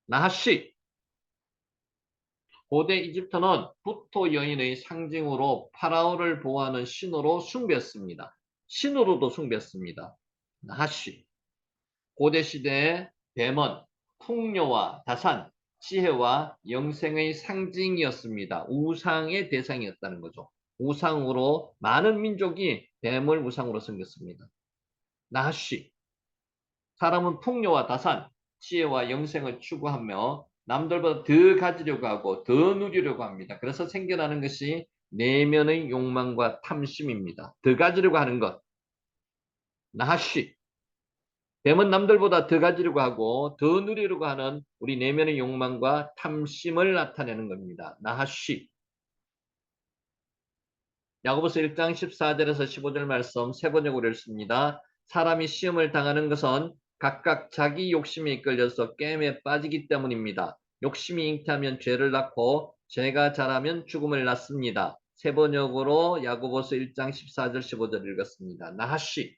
A: 나하시. 고대 이집트는 부토 여인의 상징으로 파라오를 보호하는 신으로 숭배했습니다. 신으로도 숭배했습니다. 나하시. 고대 시대의 뱀은 풍요와 다산, 지혜와 영생의 상징이었습니다. 우상의 대상이었다는 거죠. 우상으로 많은 민족이 뱀을 우상으로 섬겼습니다. 나하시. 사람은 풍요와 다산, 지혜와 영생을 추구하며 남들보다 더 가지려고 하고 더 누리려고 합니다. 그래서 생겨나는 것이 내면의 욕망과 탐심입니다. 더 가지려고 하는 것. 나하시. 뱀은 남들보다 더 가지려고 하고 더 누리려고 하는 우리 내면의 욕망과 탐심을 나타내는 겁니다. 나하시. 야고보서 1장 14절에서 15절 말씀 세 번역으로 읽습니다. 사람이 시험을 당하는 것은 각각 자기 욕심에 이끌려서 게임에 빠지기 때문입니다. 욕심이 잉태하면 죄를 낳고 죄가 자라면 죽음을 낳습니다. 세 번역으로 야고보서 1장 14절 15절 읽었습니다. 나하시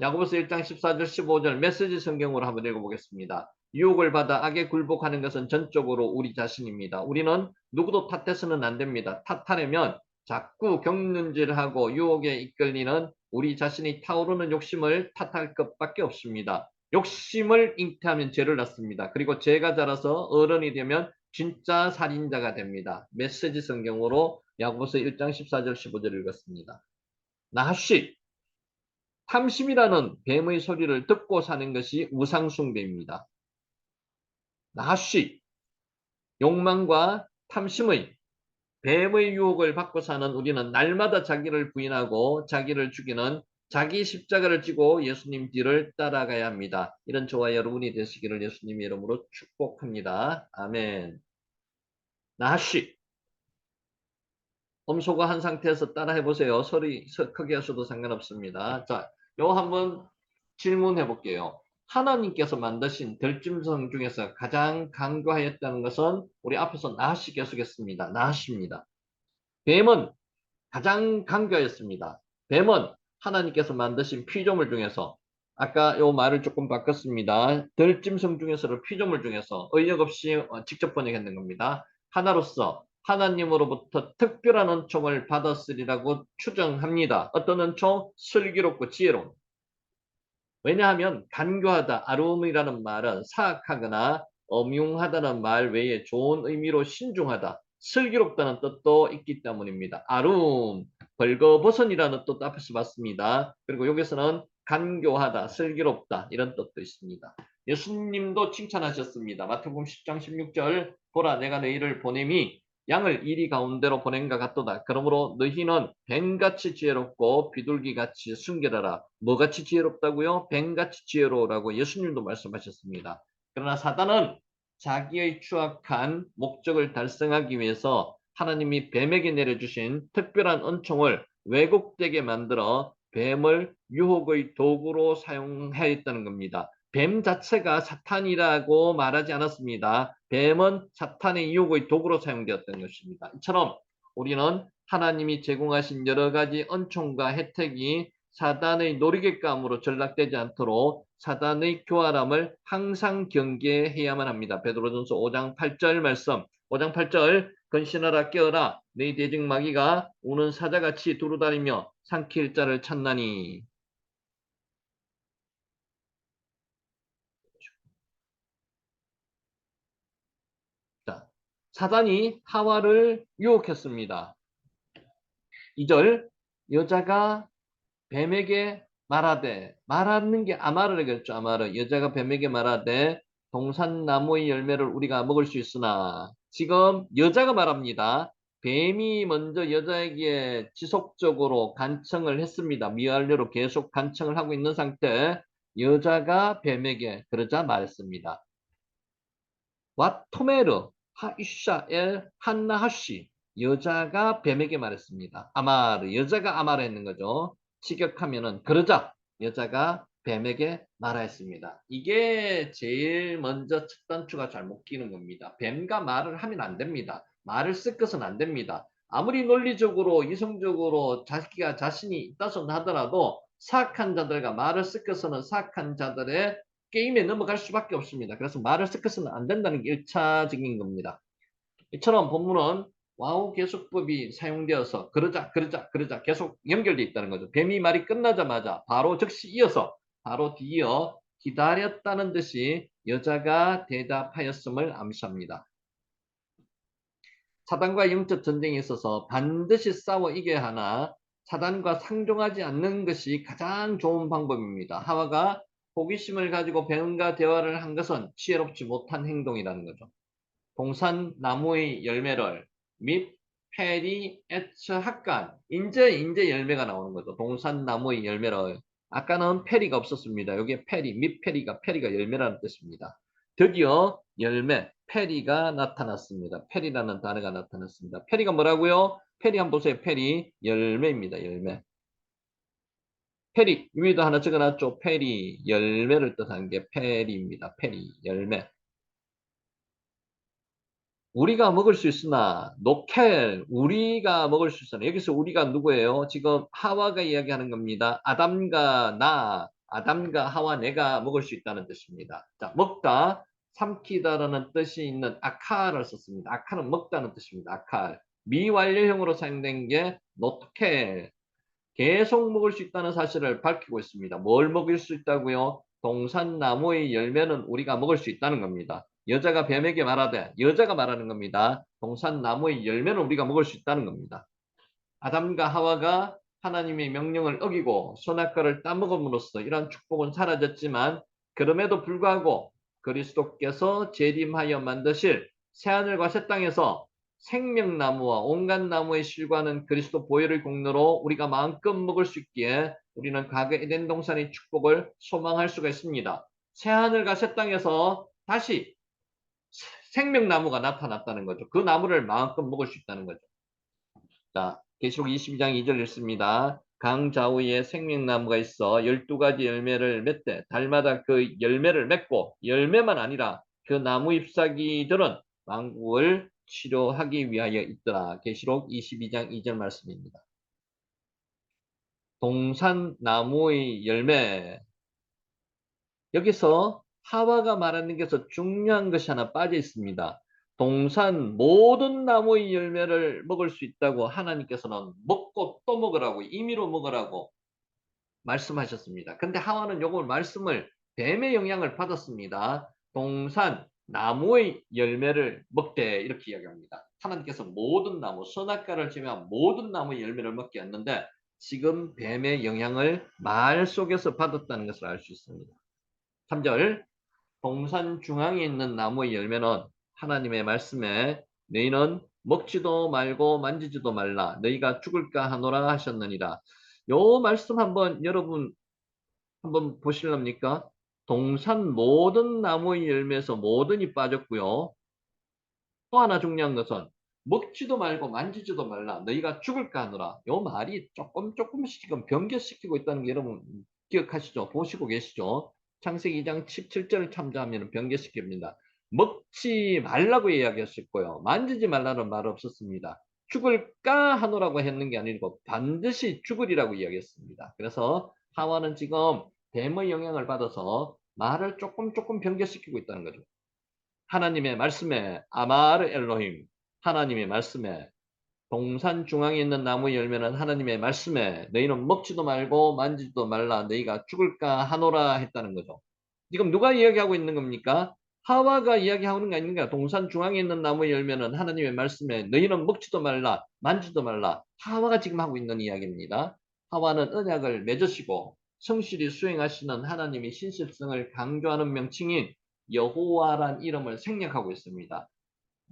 A: 야고보서 1장 14절 15절 메시지 성경으로 한번 읽어보겠습니다. 유혹을 받아 악에 굴복하는 것은 전적으로 우리 자신입니다. 우리는 누구도 탓해서는 안 됩니다. 탓하려면 자꾸 경륜질하고 유혹에 이끌리는 우리 자신이 타오르는 욕심을 탓할 것밖에 없습니다. 욕심을 잉태하면 죄를 낳습니다. 그리고 죄가 자라서 어른이 되면 진짜 살인자가 됩니다. 메시지 성경으로 야고보서 1장 14절 15절 읽었습니다. 나하시 탐심이라는 뱀의 소리를 듣고 사는 것이 우상숭배입니다. 나하시 욕망과 탐심의 뱀의 유혹을 받고 사는 우리는 날마다 자기를 부인하고 자기를 죽이는 자기 십자가를 지고 예수님 뒤를 따라가야 합니다. 이런 저와 여러분이 되시기를 예수님의 이름으로 축복합니다. 아멘. 나하시 음소거 한 상태에서 따라해 보세요. 소리 크게 하셔도 상관없습니다. 자, 요 한번 질문해 볼게요. 하나님께서 만드신 들짐승 중에서 가장 강교하였다는 것은 우리 앞에서 나하시 계속했습니다. 나하시입니다. 뱀은 가장 강교하였습니다. 뱀은 하나님께서 만드신 피조물 중에서 아까 요 말을 조금 바꿨습니다. 들짐승 중에서도 피조물 중에서 의역 없이 직접 번역했는 겁니다. 하나로서 하나님으로부터 특별한 은총을 받았으리라고 추정합니다. 어떤 은총? 슬기롭고 지혜로운. 왜냐하면 간교하다, 아름이라는 말은 사악하거나 엄흉하다는 말 외에 좋은 의미로 신중하다, 슬기롭다는 뜻도 있기 때문입니다. 아름, 벌거벗은이라는 뜻도 앞에서 봤습니다. 그리고 여기서는 간교하다, 슬기롭다 이런 뜻도 있습니다. 예수님도 칭찬하셨습니다. 마태복음 10장 16절 보라 내가 너희를 보냄이 양을 이리 가운데로 보낸과 같도다. 그러므로 너희는 뱀같이 지혜롭고 비둘기같이 순결하라. 뭐같이 지혜롭다고요? 뱀같이 지혜로우라고 예수님도 말씀하셨습니다. 그러나 사단은 자기의 추악한 목적을 달성하기 위해서 하나님이 뱀에게 내려주신 특별한 은총을 왜곡되게 만들어 뱀을 유혹의 도구로 사용하였다는 겁니다. 뱀 자체가 사탄이라고 말하지 않았습니다. 뱀은 사탄의 유혹의 도구로 사용되었던 것입니다. 이처럼 우리는 하나님이 제공하신 여러 가지 은총과 혜택이 사단의 놀이객감으로 전락되지 않도록 사단의 교활함을 항상 경계해야만 합니다. 베드로전서 5장 8절 말씀 5장 8절 근신하라 깨어라 네 대적 마귀가 우는 사자같이 두루다니며 삼킬 자를 찾나니. 자, 사단이 하와를 유혹했습니다. 2절 여자가 뱀에게 말하되 말하는 게 아마르겠죠. 아마르 여자가 뱀에게 말하되 동산나무의 열매를 우리가 먹을 수 있으나 지금 여자가 말합니다. 뱀이 먼저 여자에게 지속적으로 간청을 했습니다. 미완료로 계속 간청을 하고 있는 상태 여자가 뱀에게 그러자 말했습니다. 왓토메르 하이샤엘 한나하시 여자가 뱀에게 말했습니다. 아마르 여자가 아마르 했는 거죠. 직역하면은 그러자 여자가 뱀에게 말하였습니다. 이게 제일 먼저 첫 단추가 잘못 끼는 겁니다. 뱀과 말을 하면 안 됩니다. 말을 섞어서는 안 됩니다. 아무리 논리적으로 이성적으로 자기가 자신이 있다손 하더라도 사악한 자들과 말을 섞어서는 사악한 자들의 게임에 넘어갈 수밖에 없습니다. 그래서 말을 섞어서는 안 된다는 게 1차적인 겁니다. 이처럼 본문은 와우 계속법이 사용되어서 그러자 계속 연결되어 있다는 거죠. 뱀이 말이 끝나자마자 바로 즉시 이어서 바로 뒤이어 기다렸다는 듯이 여자가 대답하였음을 암시합니다. 사단과 영적 전쟁에 있어서 반드시 싸워 이겨야 하나 사단과 상종하지 않는 것이 가장 좋은 방법입니다. 하와가 호기심을 가지고 뱀과 대화를 한 것은 지혜롭지 못한 행동이라는 거죠. 동산 나무의 열매를 및 페리, 에츠, 학간 인제 열매가 나오는 거죠. 동산 나무의 열매를 아까는 페리가 없었습니다. 여기에 페리, 및 페리가 열매라는 뜻입니다. 드디어 열매, 페리가 나타났습니다. 페리라는 단어가 나타났습니다. 페리가 뭐라고요? 페리 한번 보세요. 페리 열매입니다. 열매. 페리 위에도 하나 적어놨죠. 페리 열매를 뜻하는 게 페리입니다. 페리 열매. 우리가 먹을 수 있으나 노켈 우리가 먹을 수 있으나 여기서 우리가 누구예요? 지금 하와가 이야기하는 겁니다. 아담과 하와 내가 먹을 수 있다는 뜻입니다. 자, 먹다, 삼키다라는 뜻이 있는 아칼을 썼습니다. 아칼은 먹다는 뜻입니다. 아칼. 미완료형으로 사용된 게 노켈. 계속 먹을 수 있다는 사실을 밝히고 있습니다. 뭘 먹을 수 있다고요? 동산나무의 열매는 우리가 먹을 수 있다는 겁니다. 여자가 뱀에게 말하되 여자가 말하는 겁니다. 동산나무의 열매는 우리가 먹을 수 있다는 겁니다. 아담과 하와가 하나님의 명령을 어기고 선악과를 따먹음으로써 이러한 축복은 사라졌지만 그럼에도 불구하고 그리스도께서 재림하여 만드실 새하늘과 새 땅에서 생명나무와 온갖 나무의 실과는 그리스도 보혈의 공로로 우리가 마음껏 먹을 수 있기에 우리는 과거 에덴 동산의 축복을 소망할 수가 있습니다. 새하늘과 새 땅에서 다시 생명나무가 나타났다는 거죠. 그 나무를 마음껏 먹을 수 있다는 거죠. 자, 계시록 22장 2절 읽습니다. 강 좌우에 생명나무가 있어 12가지 열매를 맺되 달마다 그 열매를 맺고 열매만 아니라 그 나무 잎사귀들은 만국을 치료하기 위하여 있더라. 계시록 22장 2절 말씀입니다. 동산나무의 열매. 여기서 하와가 말하는 것에서 중요한 것이 하나 빠져 있습니다. 동산 모든 나무의 열매를 먹을 수 있다고 하나님께서는 먹고 또 먹으라고 임의로 먹으라고 말씀하셨습니다. 근데 하와는 요걸 말씀을 뱀의 영향을 받았습니다. 동산 나무의 열매를 먹되 이렇게 이야기합니다. 하나님께서 모든 나무 선악과를 제외한 모든 나무의 열매를 먹게 했는데 지금 뱀의 영향을 말 속에서 받았다는 것을 알 수 있습니다. 3절 동산 중앙에 있는 나무의 열매는 하나님의 말씀에 너희는 먹지도 말고 만지지도 말라 너희가 죽을까 하노라 하셨느니라. 요 말씀 한번 여러분 한번 보실랍니까? 동산 모든 나무의 열매에서 모든이 빠졌고요. 또 하나 중요한 것은 먹지도 말고 만지지도 말라 너희가 죽을까 하노라. 요 말이 조금씩 지금 변개시키고 있다는 게 여러분 기억하시죠? 보시고 계시죠? 창세기 2장 17절을 참조하면 변개시킵니다. 먹지 말라고 이야기했었고요. 만지지 말라는 말 없었습니다. 죽을까 하노라고 했는 게 아니고 반드시 죽으리라고 이야기했습니다. 그래서 하와는 지금 뱀의 영향을 받아서 말을 조금 변개시키고 있다는 거죠. 하나님의 말씀에 아마르 엘로힘 하나님의 말씀에 동산 중앙에 있는 나무 열매는 하나님의 말씀에 너희는 먹지도 말고 만지지도 말라 너희가 죽을까 하노라 했다는 거죠. 지금 누가 이야기하고 있는 겁니까? 하와가 이야기하는 게 아닌가? 동산 중앙에 있는 나무 열매는 하나님의 말씀에 너희는 먹지도 말라 만지도 말라 하와가 지금 하고 있는 이야기입니다. 하와는 언약을 맺으시고 성실히 수행하시는 하나님의 신실성을 강조하는 명칭인 여호와란 이름을 생략하고 있습니다.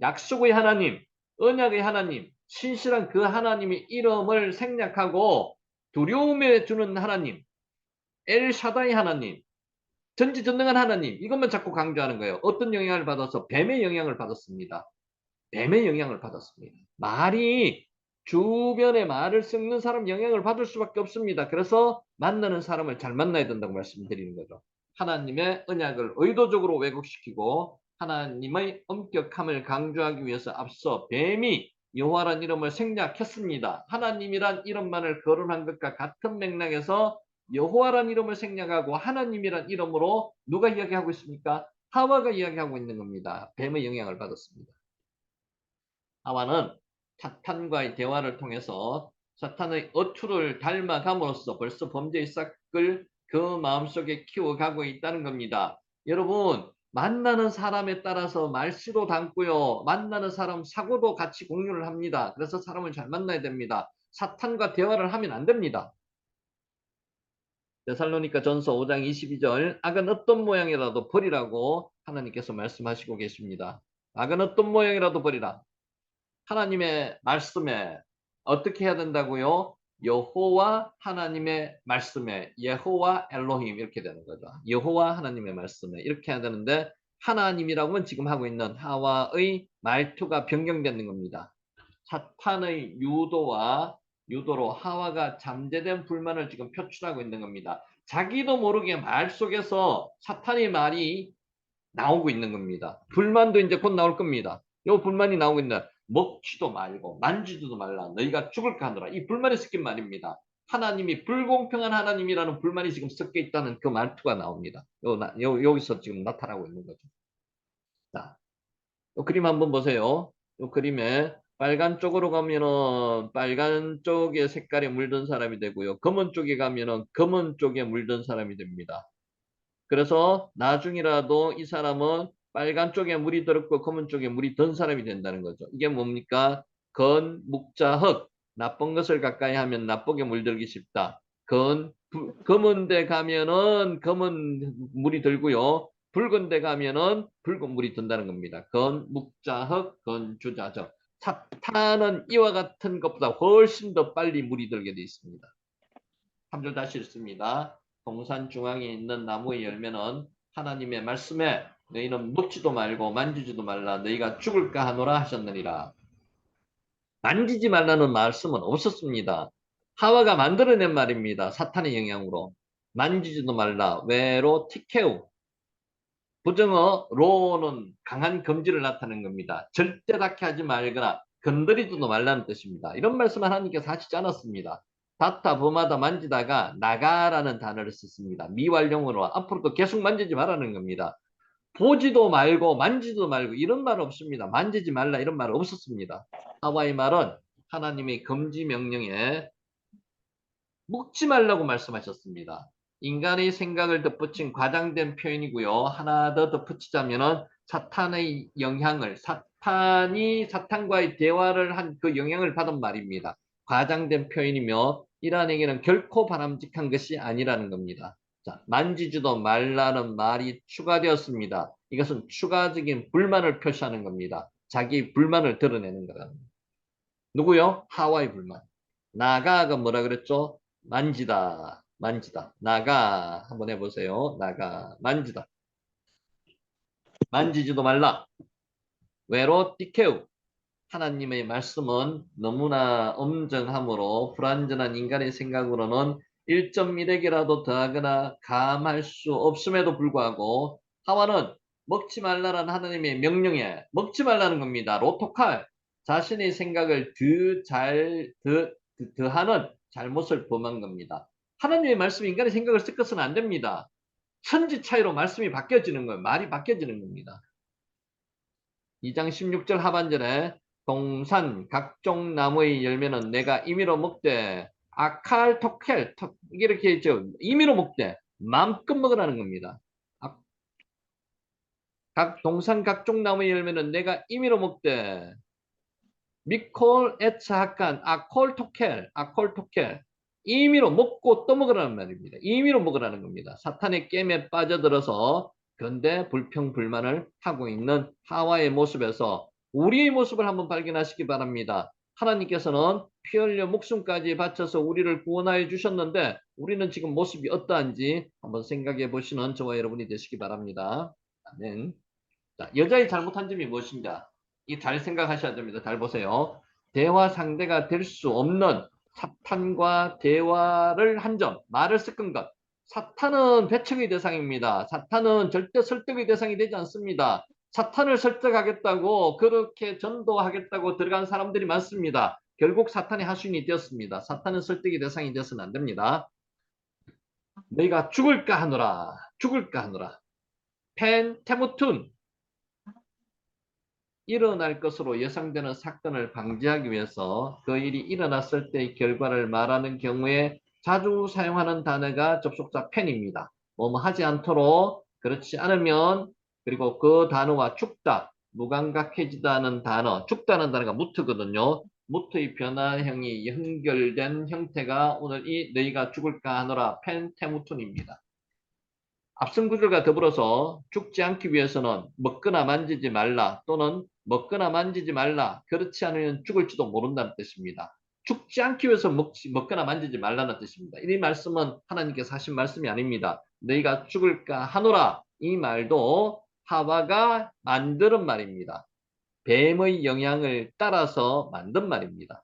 A: 약속의 하나님, 언약의 하나님, 신실한 그 하나님의 이름을 생략하고 두려움에 주는 하나님, 엘샤다이 하나님, 전지전능한 하나님 이것만 자꾸 강조하는 거예요. 어떤 영향을 받아서? 뱀의 영향을 받았습니다. 뱀의 영향을 받았습니다. 말이 주변에 말을 섞는 사람 영향을 받을 수밖에 없습니다. 그래서 만나는 사람을 잘 만나야 된다고 말씀드리는 거죠. 하나님의 언약을 의도적으로 왜곡시키고 하나님의 엄격함을 강조하기 위해서 앞서 뱀이 여호와란 이름을 생략했습니다. 하나님이란 이름만을 거론한 것과 같은 맥락에서 여호와란 이름을 생략하고 하나님이란 이름으로 누가 이야기하고 있습니까? 하와가 이야기하고 있는 겁니다. 뱀의 영향을 받았습니다. 하와는 사탄과의 대화를 통해서 사탄의 어투를 닮아감으로써 벌써 범죄의 싹을 그 마음속에 키워가고 있다는 겁니다. 여러분 만나는 사람에 따라서 말씨도 담고요. 만나는 사람 사고도 같이 공유를 합니다. 그래서 사람을 잘 만나야 됩니다. 사탄과 대화를 하면 안 됩니다. 데살로니가 전서 5장 22절 악은 어떤 모양이라도 버리라고 하나님께서 말씀하시고 계십니다. 악은 어떤 모양이라도 버리라. 하나님의 말씀에 어떻게 해야 된다고요? 여호와 하나님의 말씀에 여호와 엘로힘 이렇게 되는 거죠. 여호와 하나님의 말씀에 이렇게 해야 되는데 하나님이라고는 지금 하고 있는 하와의 말투가 변경되는 겁니다. 사탄의 유도로 하와가 잠재된 불만을 지금 표출하고 있는 겁니다. 자기도 모르게 말 속에서 사탄의 말이 나오고 있는 겁니다. 불만도 이제 곧 나올 겁니다. 요 불만이 나오고 있는 먹지도 말고 만지지도 말라 너희가 죽을까 하노라. 이 불만이 섞인 말입니다. 하나님이 불공평한 하나님이라는 불만이 지금 섞여 있다는 그 말투가 나옵니다. 여기서 지금 나타나고 있는 거죠. 자, 요 그림 한번 보세요. 요 그림에 빨간 쪽으로 가면은 빨간 쪽에 색깔에 물든 사람이 되고요. 검은 쪽에 가면은 검은 쪽에 물든 사람이 됩니다. 그래서 나중이라도 이 사람은 빨간 쪽에 물이 들었고 검은 쪽에 물이 든 사람이 된다는 거죠. 이게 뭡니까? 건, 묵자, 흑. 나쁜 것을 가까이 하면 나쁘게 물들기 쉽다. 검은 데 가면은 검은 물이 들고요. 붉은 데 가면은 붉은 물이 든다는 겁니다. 건, 묵자, 흑, 건, 주자적. 사탄은 이와 같은 것보다 훨씬 더 빨리 물이 들게 되어 있습니다. 3절 다시 읽습니다. 동산 중앙에 있는 나무의 열매는 하나님의 말씀에 너희는 먹지도 말고 만지지도 말라 너희가 죽을까 하노라 하셨느니라. 만지지 말라는 말씀은 없었습니다. 하와가 만들어낸 말입니다. 사탄의 영향으로. 만지지도 말라. 외로 티케우. 부정어 로는 강한 금지를 나타내는 겁니다. 절대 닿게 하지 말거나 건드리지도 말라는 뜻입니다. 이런 말씀 하나님께서 하시지 않았습니다. 닿다, 범하다, 만지다가 나가라는 단어를 썼습니다. 미완령으로 앞으로도 계속 만지지 말라는 겁니다. 보지도 말고 만지지도 말고 이런 말 없습니다. 만지지 말라 이런 말 없었습니다. 하와의 말은 하나님의 금지 명령에 먹지 말라고 말씀하셨습니다. 인간의 생각을 덧붙인 과장된 표현이고요. 하나 더 덧붙이자면은 사탄의 영향을 사탄과의 대화를 한 그 영향을 받은 말입니다. 과장된 표현이며 이란에게는 결코 바람직한 것이 아니라는 겁니다. 자, 만지지도 말라는 말이 추가되었습니다. 이것은 추가적인 불만을 표시하는 겁니다. 자기 불만을 드러내는 거랍니다. 누구요? 하와의 불만. 나가가 뭐라 그랬죠? 만지다, 만지다. 나가 한번 해보세요. 나가, 만지다. 만지지도 말라. 외로 띠케우. 하나님의 말씀은 너무나 엄정하므로 불완전한 인간의 생각으로는 1.1핵이라도 더하거나 감할 수 없음에도 불구하고 하와는 먹지 말라라는 하나님의 명령에 먹지 말라는 겁니다. 로토칼. 자신의 생각을 더하는 잘못을 범한 겁니다. 하나님의 말씀이 인간의 생각을 섞어서는 안 됩니다. 천지 차이로 말씀이 바뀌어지는 거예요. 말이 바뀌어지는 겁니다. 2장 16절 하반절에 동산 각종 나무의 열매는 내가 임의로 먹되 아칼 토켈 이렇게 있죠. 임의로 먹되 마음껏 먹으라는 겁니다. 각 동산 각종 나무의 열매는 내가 임의로 먹되 미콜 에츠하칸 아콜 토켈 임의로 먹고 또 먹으라는 말입니다. 임의로 먹으라는 겁니다. 사탄의 게임에 빠져들어서 근데 불평불만을 하고 있는 하와의 모습에서 우리의 모습을 한번 발견하시기 바랍니다. 하나님께서는 피 흘려 목숨까지 바쳐서 우리를 구원하여 주셨는데 우리는 지금 모습이 어떠한지 한번 생각해 보시는 저와 여러분이 되시기 바랍니다. 아멘. 자, 여자의 잘못한 점이 무엇인가? 이 잘 생각하셔야 됩니다. 잘 보세요. 대화 상대가 될 수 없는 사탄과 대화를 한 점, 말을 섞은 것. 사탄은 배척의 대상입니다. 사탄은 절대 설득의 대상이 되지 않습니다. 사탄을 설득하겠다고 그렇게 전도하겠다고 들어간 사람들이 많습니다. 결국 사탄의 하수인이 되었습니다. 사탄은 설득의 대상이 되어서는 안 됩니다. 너희가 죽을까 하노라. 죽을까 하노라. 펜 테무툰 일어날 것으로 예상되는 사건을 방지하기 위해서 그 일이 일어났을 때의 결과를 말하는 경우에 자주 사용하는 단어가 접속사 펜입니다. 뭐뭐 하지 않도록 그렇지 않으면 그리고 그 단어와 죽다, 무감각해지다는 단어, 죽다는 단어가 무트거든요. 무트의 변화형이 연결된 형태가 오늘 이 너희가 죽을까 하노라 펜테무툰입니다. 앞선 구절과 더불어서 죽지 않기 위해서는 먹거나 만지지 말라 또는 먹거나 만지지 말라 그렇지 않으면 죽을지도 모른다는 뜻입니다. 죽지 않기 위해서 먹거나 만지지 말라는 뜻입니다. 이 말씀은 하나님께서 하신 말씀이 아닙니다. 너희가 죽을까 하노라 이 말도 하와가 만드는 말입니다. 뱀의 영향을 따라서 만든 말입니다.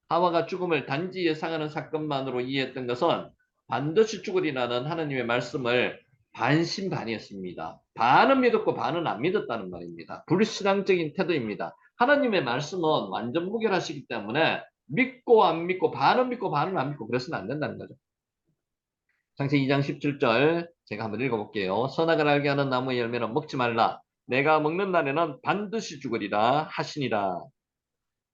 A: 하와가 죽음을 단지 예상하는 사건만으로 이해했던 것은 반드시 죽으리라는 하나님의 말씀을 반신반의했습니다. 반은 믿었고 반은 안 믿었다는 말입니다. 불신앙적인 태도입니다. 하나님의 말씀은 완전 무결하시기 때문에 믿고 안 믿고 반은 믿고 반은 안 믿고 그래서는 안 된다는 거죠. 창세기 2장 17절 제가 한번 읽어볼게요. 선악을 알게 하는 나무의 열매는 먹지 말라. 내가 먹는 날에는 반드시 죽으리라 하시니라.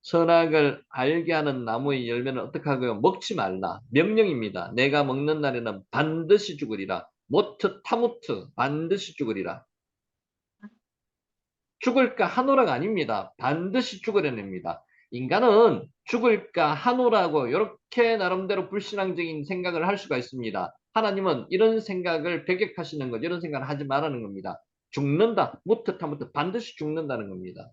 A: 선악을 알게 하는 나무의 열매는 어떻게 하고요? 먹지 말라. 명령입니다. 내가 먹는 날에는 반드시 죽으리라. 모트 타무트 반드시 죽으리라. 죽을까 하노라가 아닙니다. 반드시 죽으려냅니다. 인간은 죽을까 하노라고 이렇게 나름대로 불신앙적인 생각을 할 수가 있습니다. 하나님은 이런 생각을 배격하시는 거죠. 이런 생각을 하지 말라는 겁니다. 죽는다. 무트 타무트 반드시 죽는다는 겁니다.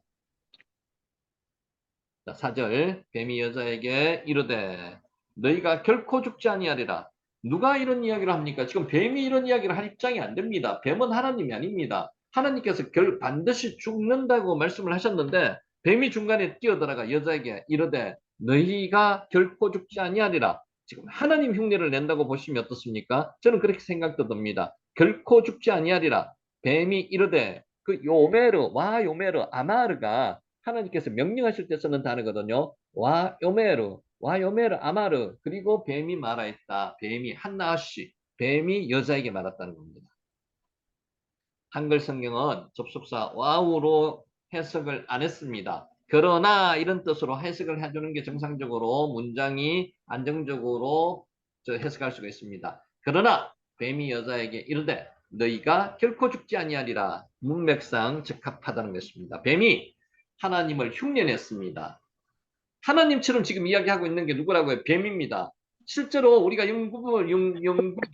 A: 자, 4절 뱀이 여자에게 이르되 너희가 결코 죽지 아니하리라. 누가 이런 이야기를 합니까? 지금 뱀이 이런 이야기를 할 입장이 안 됩니다. 뱀은 하나님이 아닙니다. 하나님께서 반드시 죽는다고 말씀을 하셨는데 뱀이 중간에 뛰어들어가 여자에게 이르되 너희가 결코 죽지 아니하리라. 지금 하나님 흉내를 낸다고 보시면 어떻습니까? 저는 그렇게 생각도 듭니다. 결코 죽지 아니하리라. 뱀이 이르되 그 요메르 와 요메르 아마르가 하나님께서 명령하실 때 쓰는 단어거든요. 와 요메르 아마르 그리고 뱀이 말하였다. 뱀이 한나시 뱀이 여자에게 말했다는 겁니다. 한글 성경은 접속사 와우로 해석을 안 했습니다. 그러나 이런 뜻으로 해석을 해주는 게 정상적으로 문장이 안정적으로 해석할 수가 있습니다. 그러나 뱀이 여자에게 이르되 너희가 결코 죽지 아니하리라. 문맥상 적합하다는 것입니다. 뱀이 하나님을 흉내냈습니다. 하나님처럼 지금 이야기하고 있는 게 누구라고요? 뱀입니다. 실제로 우리가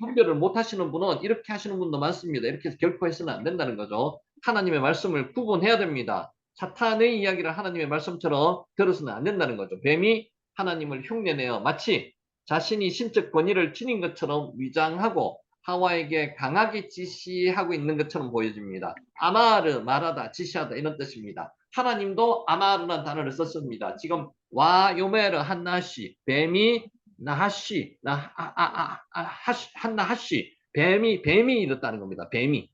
A: 분별을 못 하시는 분은 이렇게 하시는 분도 많습니다. 이렇게 해서 결코 해서는 안 된다는 거죠. 하나님의 말씀을 구분해야 됩니다. 사탄의 이야기를 하나님의 말씀처럼 들어서는 안 된다는 거죠. 뱀이 하나님을 흉내내어 마치 자신이 신적 권위를 지닌 것처럼 위장하고 하와에게 강하게 지시하고 있는 것처럼 보여집니다. 아마르, 말하다, 지시하다 이런 뜻입니다. 하나님도 아마르라는 단어를 썼습니다. 지금 와 요메르 한나시 뱀이 나하시 한나하시 뱀이 이렇다는 겁니다. 뱀이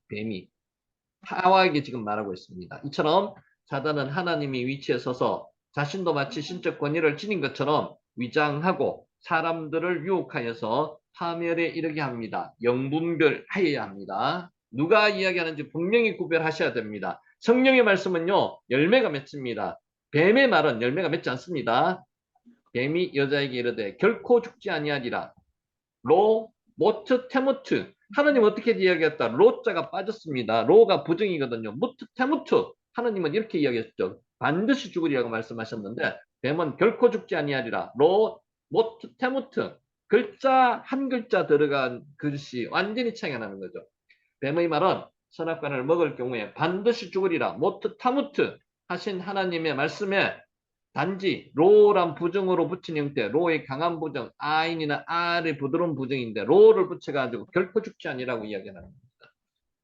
A: 하와에게 지금 말하고 있습니다. 이처럼 사단은 하나님이 위치에 서서 자신도 마치 신적 권위를 지닌 것처럼 위장하고 사람들을 유혹하여서 파멸에 이르게 합니다. 영분별하여야 합니다. 누가 이야기하는지 분명히 구별하셔야 됩니다. 성령의 말씀은요 열매가 맺습니다. 뱀의 말은 열매가 맺지 않습니다. 뱀이 여자에게 이르되 결코 죽지 아니하리라. 모트 테무트 하나님 어떻게 이야기했다? 로자가 빠졌습니다. 로가 부정이거든요. 무트 테무트 하나님은 이렇게 이야기했죠. 반드시 죽으리라고 말씀하셨는데 뱀은 결코 죽지 아니하리라. 모트 테무트 글자 한 글자 들어간 글씨 완전히 차이가 나는 거죠. 뱀의 말은 선악과를 먹을 경우에 반드시 죽으리라. 모트 타무트 하신 하나님의 말씀에 단지 로란 부정으로 붙인 형태, 로의 강한 부정, 아인이나 알의 부드러운 부정인데 로를 붙여가지고 결코 죽지 아니라고 이야기하는 겁니다.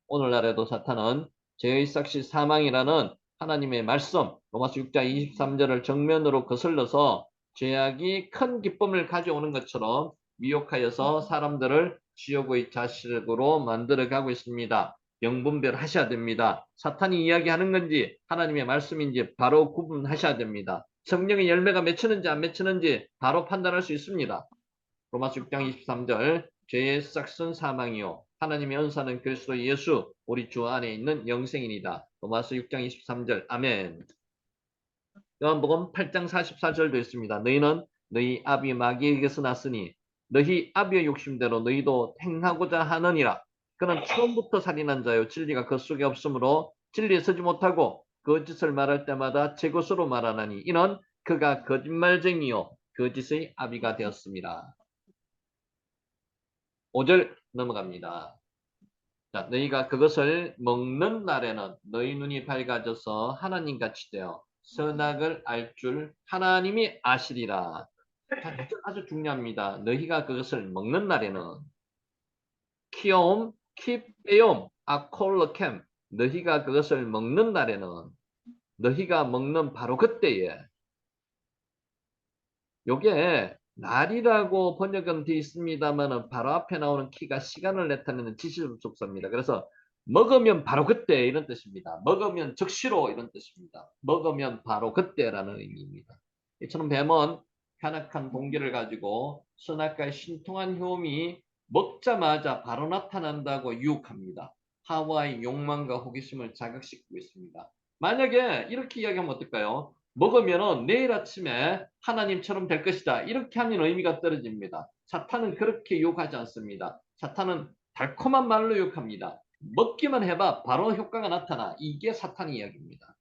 A: 오늘날에도 사탄은 죄의 삭시 사망이라는 하나님의 말씀, 로마서 6장 23절을 정면으로 거슬러서 죄악이 큰 기쁨을 가져오는 것처럼 미혹하여서 사람들을 지옥의 자식으로 만들어가고 있습니다. 영분별 하셔야 됩니다. 사탄이 이야기하는 건지 하나님의 말씀인지 바로 구분하셔야 됩니다. 성령의 열매가 맺히는지 안 맺히는지 바로 판단할 수 있습니다. 로마서 6장 23절 죄의 싹슨 사망이요 하나님의 은사는 그리스도 예수 우리 주 안에 있는 영생이니다. 로마서 6장 23절 아멘. 요한복음 8장 44절도 있습니다. 너희는 너희 아비 마귀에게서 났으니 너희 아비의 욕심대로 너희도 행하고자 하느니라. 그는 처음부터 살인한 자요 진리가 그 속에 없으므로 진리에 서지 못하고 거짓을 말할 때마다 제 것으로 말하나니 이는 그가 거짓말쟁이요 거짓의 아비가 되었습니다. 5절 넘어갑니다. 자, 너희가 그것을 먹는 날에는 너희 눈이 밝아져서 하나님같이 되어 선악을 알 줄 하나님이 아시리라. 아주 중요합니다. 너희가 그것을 먹는 날에는 키옴, 킵에옴, 아콜러캠 너희가 그것을 먹는 날에는 너희가 먹는 바로 그때에. 요게 날이라고 번역은 되어 있습니다만은 바로 앞에 나오는 키가 시간을 나타내는 지시접속사입니다. 그래서 먹으면 바로 그때 이런 뜻입니다. 먹으면 즉시로 이런 뜻입니다. 먹으면 바로 그때라는 의미입니다. 이처럼 뱀은 현악한 동기를 가지고 선악과의 신통한 효험이 먹자마자 바로 나타난다고 유혹합니다. 하와의 욕망과 호기심을 자극시키고 있습니다. 만약에 이렇게 이야기하면 어떨까요? 먹으면은 내일 아침에 하나님처럼 될 것이다. 이렇게 하면 의미가 떨어집니다. 사탄은 그렇게 유혹하지 않습니다. 사탄은 달콤한 말로 유혹합니다. 먹기만 해봐 바로 효과가 나타나. 이게 사탄의 이야기입니다.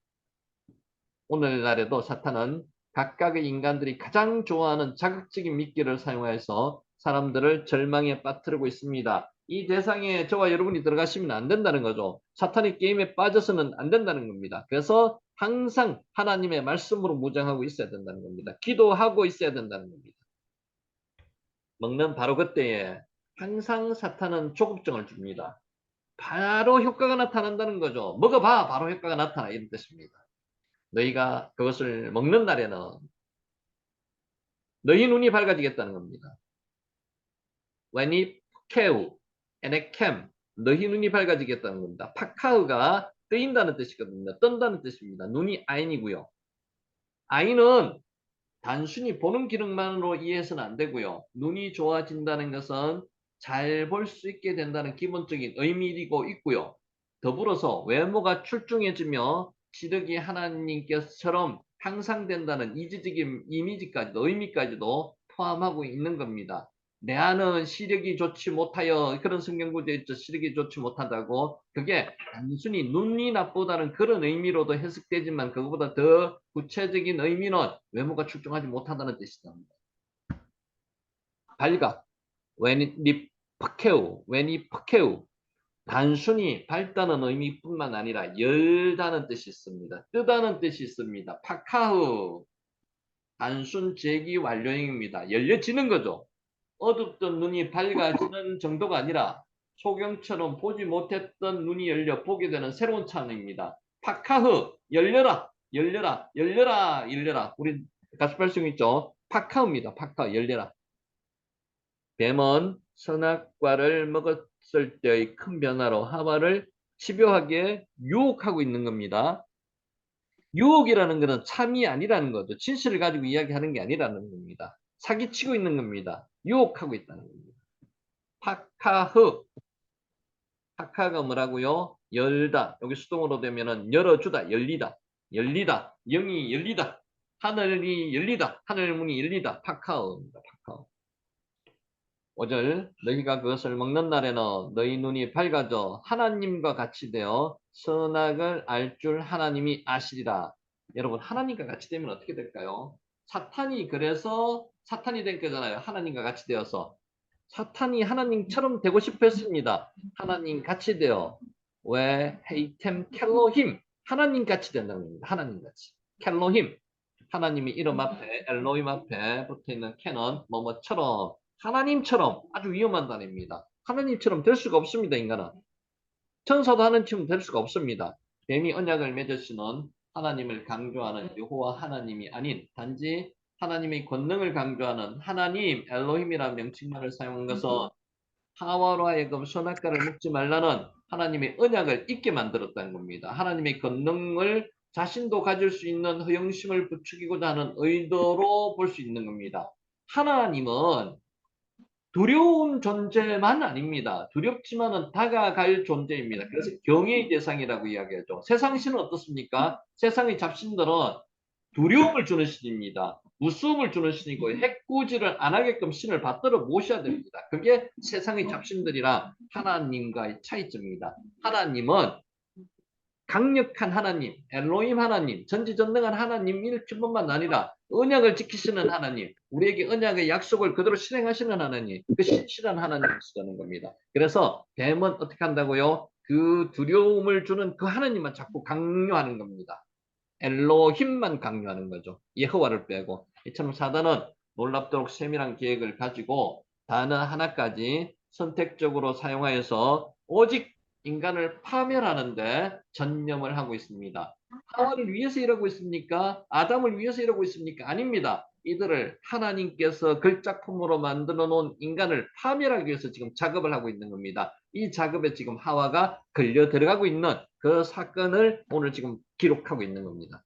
A: 오늘날에도 사탄은 각각의 인간들이 가장 좋아하는 자극적인 미끼를 사용해서 사람들을 절망에 빠뜨리고 있습니다. 이 대상에 저와 여러분이 들어가시면 안 된다는 거죠. 사탄의 게임에 빠져서는 안 된다는 겁니다. 그래서 항상 하나님의 말씀으로 무장하고 있어야 된다는 겁니다. 기도하고 있어야 된다는 겁니다. 먹는 바로 그때에 항상 사탄은 조급증을 줍니다. 바로 효과가 나타난다는 거죠. 먹어봐 바로 효과가 나타나 이런 뜻입니다. 너희가 그것을 먹는 날에는 너희 눈이 밝아지겠다는 겁니다. When 케우, 에네캠, 너희 눈이 밝아지겠다는 겁니다. 파카우가 뜨인다는 뜻이거든요. 뜬다는 뜻입니다. 눈이 아인이고요. 아인은 단순히 보는 기능만으로 이해해서는 안 되고요. 눈이 좋아진다는 것은 잘 볼 수 있게 된다는 기본적인 의미이고 있고요. 더불어서 외모가 출중해지며 시력이 하나님께서처럼 향상된다는 이지적인 이미지까지도 의미까지도 포함하고 있는 겁니다. 내 안은 시력이 좋지 못하여 그런 성경 구절에 있죠. 시력이 좋지 못하다고 그게 단순히 눈이 나쁘다는 그런 의미로도 해석되지만 그것보다 더 구체적인 의미는 외모가 출중하지 못하다는 뜻이다. 밝아, 웬이 퍽해우, 웬이 퍽해우. 단순히 밝다는 의미뿐만 아니라 열다는 뜻이 있습니다. 뜨다는 뜻이 있습니다. 파카흐, 단순 제기 완료형입니다. 열려지는 거죠. 어둡던 눈이 밝아지는 정도가 아니라 소경처럼 보지 못했던 눈이 열려 보게 되는 새로운 차원입니다. 파카흐, 열려라, 열려라, 열려라, 열려라. 우리 가스펠성 있죠? 파카흐입니다. 파카흐, 열려라. 뱀은 선악과를 먹었을 때의 큰 변화로 하와를 집요하게 유혹하고 있는 겁니다. 유혹이라는 것은 참이 아니라는 거죠. 진실을 가지고 이야기하는 게 아니라는 겁니다. 사기치고 있는 겁니다. 유혹하고 있다는 겁니다. 파카흐. 파카가 뭐라고요? 열다. 여기 수동으로 되면은 열어주다, 열리다, 열리다, 영이 열리다, 하늘이 열리다, 하늘 문이 열리다. 파카어입니다. 파카어. 5절 너희가 그것을 먹는 날에는 너희 눈이 밝아져 하나님과 같이 되어 선악을 알 줄 하나님이 아시리라. 여러분 하나님과 같이 되면 어떻게 될까요? 사탄이 그래서 사탄이 된 거잖아요. 하나님과 같이 되어서. 사탄이 하나님처럼 되고 싶어 했습니다. 하나님 같이 되어. 왜? 헤이템 켈로힘. 하나님 같이 된다는 겁니다. 하나님 같이. 켈로힘. 하나님이 이름 앞에 엘로힘 앞에 붙어있는 캐넌 뭐뭐처럼 하나님처럼 아주 위험한 단어입니다. 하나님처럼 될 수가 없습니다. 인간은. 천사도 하나님처럼 될 수가 없습니다. 뱀이 언약을 맺으시는 하나님을 강조하는 여호와 하나님이 아닌 단지 하나님의 권능을 강조하는 하나님 엘로힘이라는 명칭만을 사용한 것은 하와로 하여금 선악과를 먹지 말라는 하나님의 언약을 잊게 만들었다는 겁니다. 하나님의 권능을 자신도 가질 수 있는 허영심을 부추기고자 하는 의도로 볼 수 있는 겁니다. 하나님은 두려운 존재만 아닙니다. 두렵지만은 다가갈 존재입니다. 그래서 경외의 대상이라고 이야기하죠. 세상 신은 어떻습니까? 세상의 잡신들은 두려움을 주는 신입니다. 무서움을 주는 신이고 해꾸지를 안 하게끔 신을 받들어 모셔야 됩니다. 그게 세상의 잡신들이랑 하나님과의 차이점입니다. 하나님은 강력한 하나님, 엘로힘 하나님, 전지전능한 하나님일 뿐만 아니라 언약을 지키시는 하나님, 우리에게 언약의 약속을 그대로 실행하시는 하나님, 그 신실한 하나님이시라는 겁니다. 그래서 뱀은 어떻게 한다고요? 그 두려움을 주는 그 하나님만 자꾸 강요하는 겁니다. 엘로힘만 강요하는 거죠. 여호와를 빼고. 이처럼 사단은 놀랍도록 세밀한 계획을 가지고 단어 하나까지 선택적으로 사용하여서 오직 인간을 파멸하는데 전념을 하고 있습니다. 하와를 위해서 이러고 있습니까? 아담을 위해서 이러고 있습니까? 아닙니다. 이들을 하나님께서 글작품으로 만들어 놓은 인간을 파멸하기 위해서 지금 작업을 하고 있는 겁니다. 이 작업에 지금 하와가 걸려 들어가고 있는 그 사건을 오늘 지금 기록하고 있는 겁니다.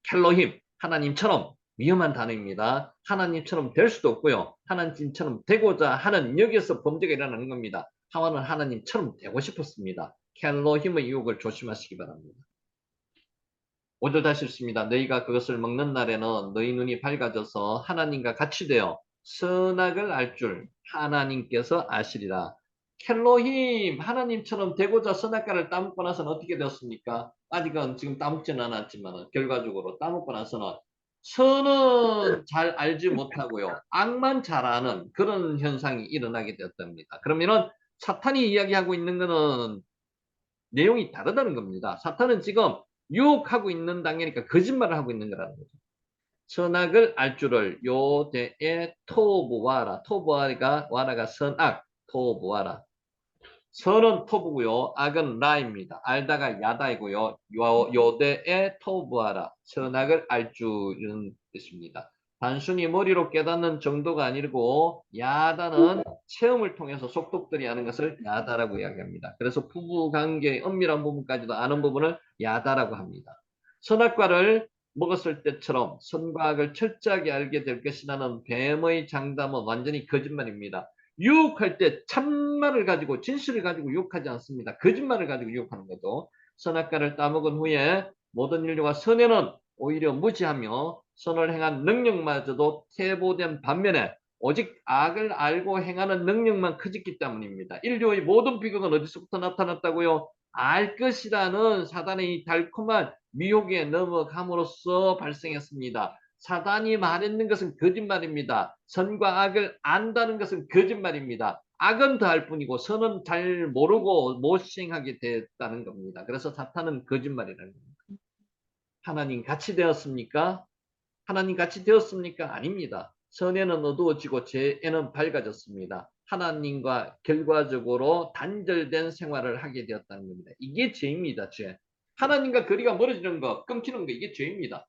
A: 켈로힘, 하나님처럼 위험한 단어입니다. 하나님처럼 될 수도 없고요. 하나님처럼 되고자 하는 여기에서 범죄가 일어나는 겁니다. 하와는 하나님처럼 되고 싶었습니다. 켈로힘의 유혹을 조심하시기 바랍니다. 5절 다시 읽습니다. 너희가 그것을 먹는 날에는 너희 눈이 밝아져서 하나님과 같이 되어 선악을 알 줄 하나님께서 아시리라. 켈로힘, 하나님처럼 되고자 선악과를 따먹고 나서는 어떻게 되었습니까? 아직은 지금 따먹지는 않았지만 결과적으로 따먹고 나서는 선은 잘 알지 못하고요. 악만 잘 아는 그런 현상이 일어나게 되었답니다. 그러면은 사탄이 이야기하고 있는 것은 내용이 다르다는 겁니다. 사탄은 지금 유혹하고 있는 단계니까 거짓말을 하고 있는 거라는 거죠. 선악을 알 줄을 요대에 토보와라. 토보와가 와라가 선악, 토보와라. 선은 토부고요. 악은 라입니다. 알다가 야다이고요. 요대에 토부하라. 선악을 알 줄은 뜻입니다. 단순히 머리로 깨닫는 정도가 아니고 야다는 체험을 통해서 속독들이 아는 것을 야다라고 이야기합니다. 그래서 부부관계의 엄밀한 부분까지도 아는 부분을 야다라고 합니다. 선악과를 먹었을 때처럼 선과 악을 철저하게 알게 될 것이라는 뱀의 장담은 완전히 거짓말입니다. 유혹할 때 참말을 가지고 진실을 가지고 유혹하지 않습니다. 거짓말을 가지고 유혹하는 거죠. 선악과를 따먹은 후에 모든 인류가 선에는 오히려 무지하며 선을 행한 능력마저도 퇴보된 반면에 오직 악을 알고 행하는 능력만 커졌기 때문입니다. 인류의 모든 비극은 어디서부터 나타났다고요? 알 것이라는 사단의 달콤한 미혹에 넘어감으로써 발생했습니다. 사단이 말했는 것은 거짓말입니다. 선과 악을 안다는 것은 거짓말입니다. 악은 더할 뿐이고 선은 잘 모르고 못 시행하게 됐다는 겁니다. 그래서 사탄은 거짓말이라는 겁니다. 하나님 같이 되었습니까? 하나님 같이 되었습니까? 아닙니다. 선에는 어두워지고 죄에는 밝아졌습니다. 하나님과 결과적으로 단절된 생활을 하게 되었다는 겁니다. 이게 죄입니다. 죄. 하나님과 거리가 멀어지는 거, 끊기는 거, 이게 죄입니다.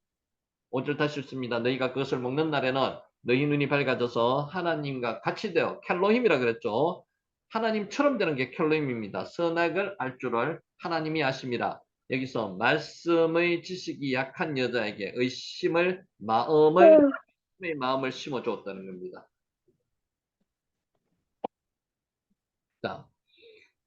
A: 5절 다시 읽습니다. 너희가 그것을 먹는 날에는 너희 눈이 밝아져서 하나님과 같이 되어 켈로힘이라 그랬죠. 하나님처럼 되는 게 켈로힘입니다. 선악을 알 줄을 하나님이 아심이라. 여기서 말씀의 지식이 약한 여자에게 의심의 마음을 심어 주었다는 겁니다. 자,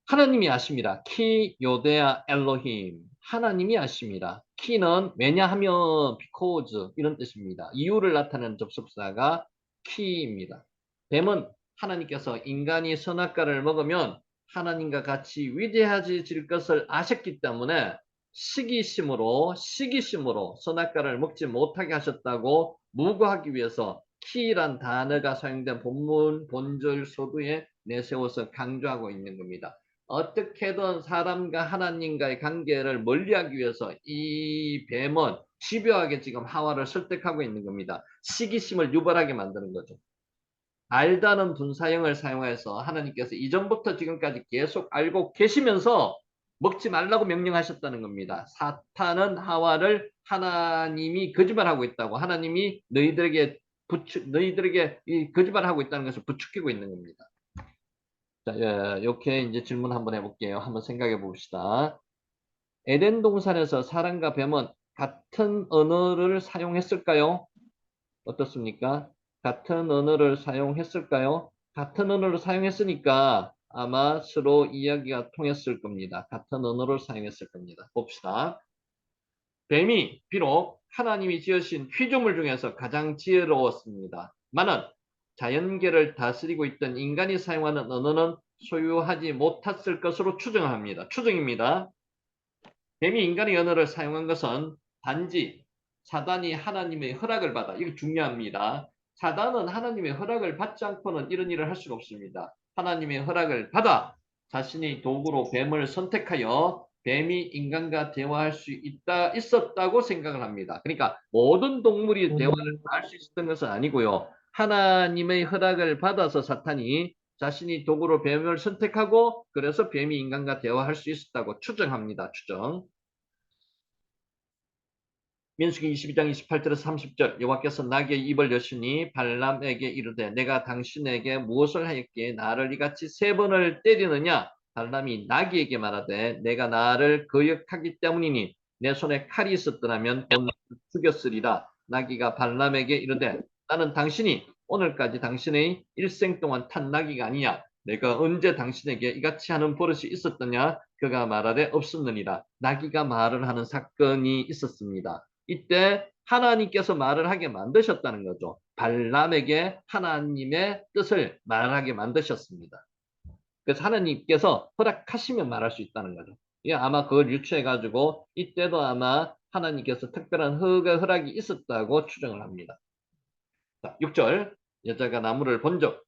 A: 하나님이 아심이라. 키 요데아 엘로힘. 하나님이 아심이라. 키는 왜냐하면 because 이런 뜻입니다. 이유를 나타내는 접속사가 키입니다. 뱀은 하나님께서 인간이 선악과를 먹으면 하나님과 같이 위대해질 것을 아셨기 때문에 시기심으로 선악과를 먹지 못하게 하셨다고 무고하기 위해서 키란 단어가 사용된 본문 본절 서두에 내세워서 강조하고 있는 겁니다. 어떻게든 사람과 하나님과의 관계를 멀리하기 위해서 이 뱀은 집요하게 지금 하와를 설득하고 있는 겁니다. 시기심을 유발하게 만드는 거죠. 알다는 분사형을 사용해서 하나님께서 이전부터 지금까지 계속 알고 계시면서 먹지 말라고 명령하셨다는 겁니다. 사탄은 하와를 하나님이 거짓말하고 있다고, 하나님이 너희들에게 이 거짓말하고 있다는 것을 부추기고 있는 겁니다. 자, 이렇게 이제 질문 한번 해볼게요. 한번 생각해 봅시다. 에덴 동산에서 사람과 뱀은 같은 언어를 사용했을까요? 어떻습니까? 같은 언어를 사용했을까요? 같은 언어를 사용했으니까 아마 서로 이야기가 통했을 겁니다. 같은 언어를 사용했을 겁니다. 봅시다. 뱀이 비록 하나님이 지으신 피조물 중에서 가장 지혜로웠습니다. 많은 자연계를 다스리고 있던 인간이 사용하는 언어는 소유하지 못했을 것으로 추정입니다. 뱀이 인간의 언어를 사용한 것은 단지 사단이 하나님의 허락을 받아, 이거 중요합니다. 사단은 하나님의 허락을 받지 않고는 이런 일을 할 수가 없습니다. 하나님의 허락을 받아 자신의 도구로 뱀을 선택하여 뱀이 인간과 대화할 수 있었다고 생각을 합니다. 그러니까 모든 동물이 대화를 할 수 있었던 것은 아니고요. 하나님의 허락을 받아서 사탄이 자신이 도구로 뱀을 선택하고 그래서 뱀이 인간과 대화할 수 있었다고 추정합니다. 추정. 민수기 22장 28절에서 30절 여호와께서 나귀의 입을 여시니 발람에게 이르되 내가 당신에게 무엇을 하였기에 나를 이같이 3번을 때리느냐. 발람이 나귀에게 말하되 내가 나를 거역하기 때문이니 내 손에 칼이 있었더라면 곧 죽였으리라. 나귀가 발람에게 이르되 나는 당신이 오늘까지 당신의 일생 동안 탄 나귀가 아니냐. 내가 언제 당신에게 이같이 하는 버릇이 있었더냐. 그가 말하되 없었느니라. 나귀가 말을 하는 사건이 있었습니다. 이때 하나님께서 말을 하게 만드셨다는 거죠. 발람에게 하나님의 뜻을 말하게 만드셨습니다. 그래서 하나님께서 허락하시면 말할 수 있다는 거죠. 예, 아마 그걸 유추해가지고 이때도 아마 하나님께서 특별한 허락이 있었다고 추정을 합니다. 자, 6절 여자가 나무를 본적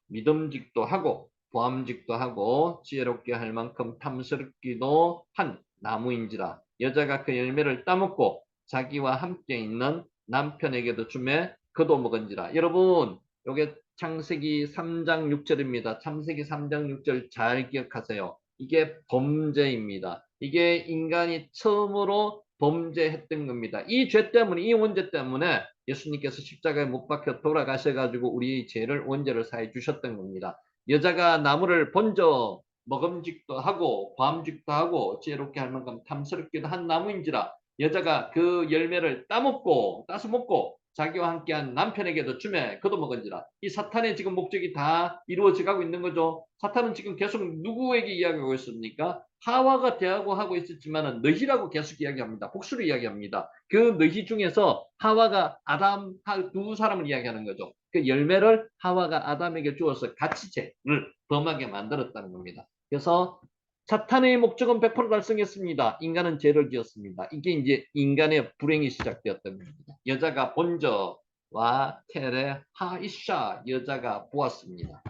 A: 믿음직도 하고 보암직도 하고 지혜롭게 할 만큼 탐스럽기도 한 나무인지라. 여자가 그 열매를 따먹고 자기와 함께 있는 남편에게도 주매 그도 먹은지라. 여러분 요게 창세기 3장 6절입니다. 창세기 3장 6절 잘 기억하세요. 이게 범죄입니다. 이게 인간이 처음으로 범죄했던 겁니다. 이 죄 때문에, 이 원죄 때문에 예수님께서 십자가에 못 박혀 돌아가셔가지고 우리의 죄를 원죄를 사해 주셨던 겁니다. 여자가 나무를 본저 먹음직도 하고 과음직도 하고 지혜롭게 할 만큼 탐스럽기도 한 나무인지라. 여자가 그 열매를 따서 먹고 자기와 함께한 남편에게도 주매 그도 먹은지라. 이 사탄의 지금 목적이 다 이루어져 가고 있는 거죠. 사탄은 지금 계속 누구에게 이야기하고 있습니까? 하와가 대하고 하고 있었지만은 너희라고 계속 이야기합니다. 복수를 이야기합니다. 그 너희 중에서 하와가 아담 두 사람을 이야기하는 거죠. 그 열매를 하와가 아담에게 주어서 같이 죄를 범하게 만들었다는 겁니다. 그래서 사탄의 목적은 100% 달성했습니다. 인간은 죄를 지었습니다. 이게 이제 인간의 불행이 시작되었던 겁니다. 여자가 본저와 테레 하이샤 여자가 보았습니다.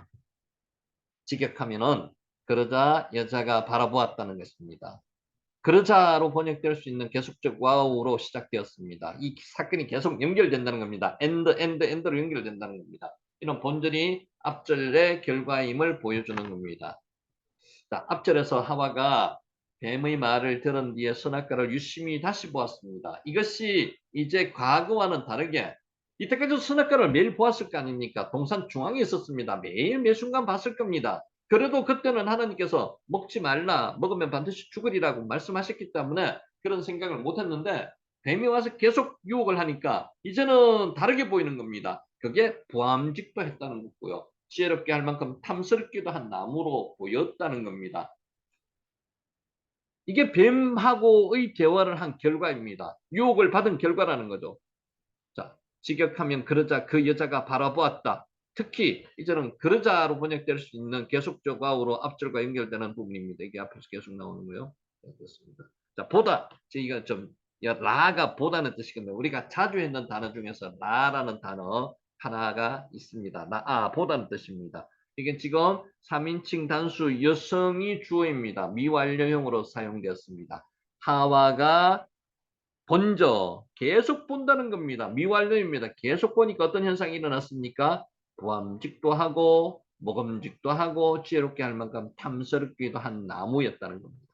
A: 직역하면은 그러자 여자가 바라보았다는 것입니다. 그러자로 번역될 수 있는 계속적 와우로 시작되었습니다. 이 사건이 계속 연결된다는 겁니다. 엔드로 연결된다는 겁니다. 이런 본절이 앞절의 결과임을 보여주는 겁니다. 자, 앞절에서 하와가 뱀의 말을 들은 뒤에 선악과를 유심히 다시 보았습니다. 이것이 이제 과거와는 다르게 이때까지 선악과를 매일 보았을 거 아닙니까? 동산 중앙에 있었습니다. 매일 매 순간 봤을 겁니다. 그래도 그때는 하나님께서 먹지 말라, 먹으면 반드시 죽으리라고 말씀하셨기 때문에 그런 생각을 못했는데 뱀이 와서 계속 유혹을 하니까 이제는 다르게 보이는 겁니다. 그게 보암직도 했다는 거고요. 지혜롭게 할 만큼 탐스럽기도 한 나무로 보였다는 겁니다. 이게 뱀하고의 대화를 한 결과입니다. 유혹을 받은 결과라는 거죠. 자, 직역하면 그러자 그 여자가 바라보았다. 특히 이제는 그러자로 번역될 수 있는 계속적 와우로 앞절과 연결되는 부분입니다. 이게 앞에서 계속 나오는 거요. 네, 그렇습니다. 자, 보다. 저희가 좀 라가 보다는 뜻이거든요. 우리가 자주 했는 단어 중에서 라라는 단어 하나가 있습니다. 보다는 뜻입니다. 이게 지금 3인칭 단수 여성이 주어입니다. 미완료형으로 사용되었습니다. 하와가 본저 계속 본다는 겁니다. 미완료입니다. 계속 보니까 어떤 현상이 일어났습니까? 보암직도 하고 먹음직도 하고 지혜롭게 할 만큼 탐스럽기도 한 나무였다는 겁니다.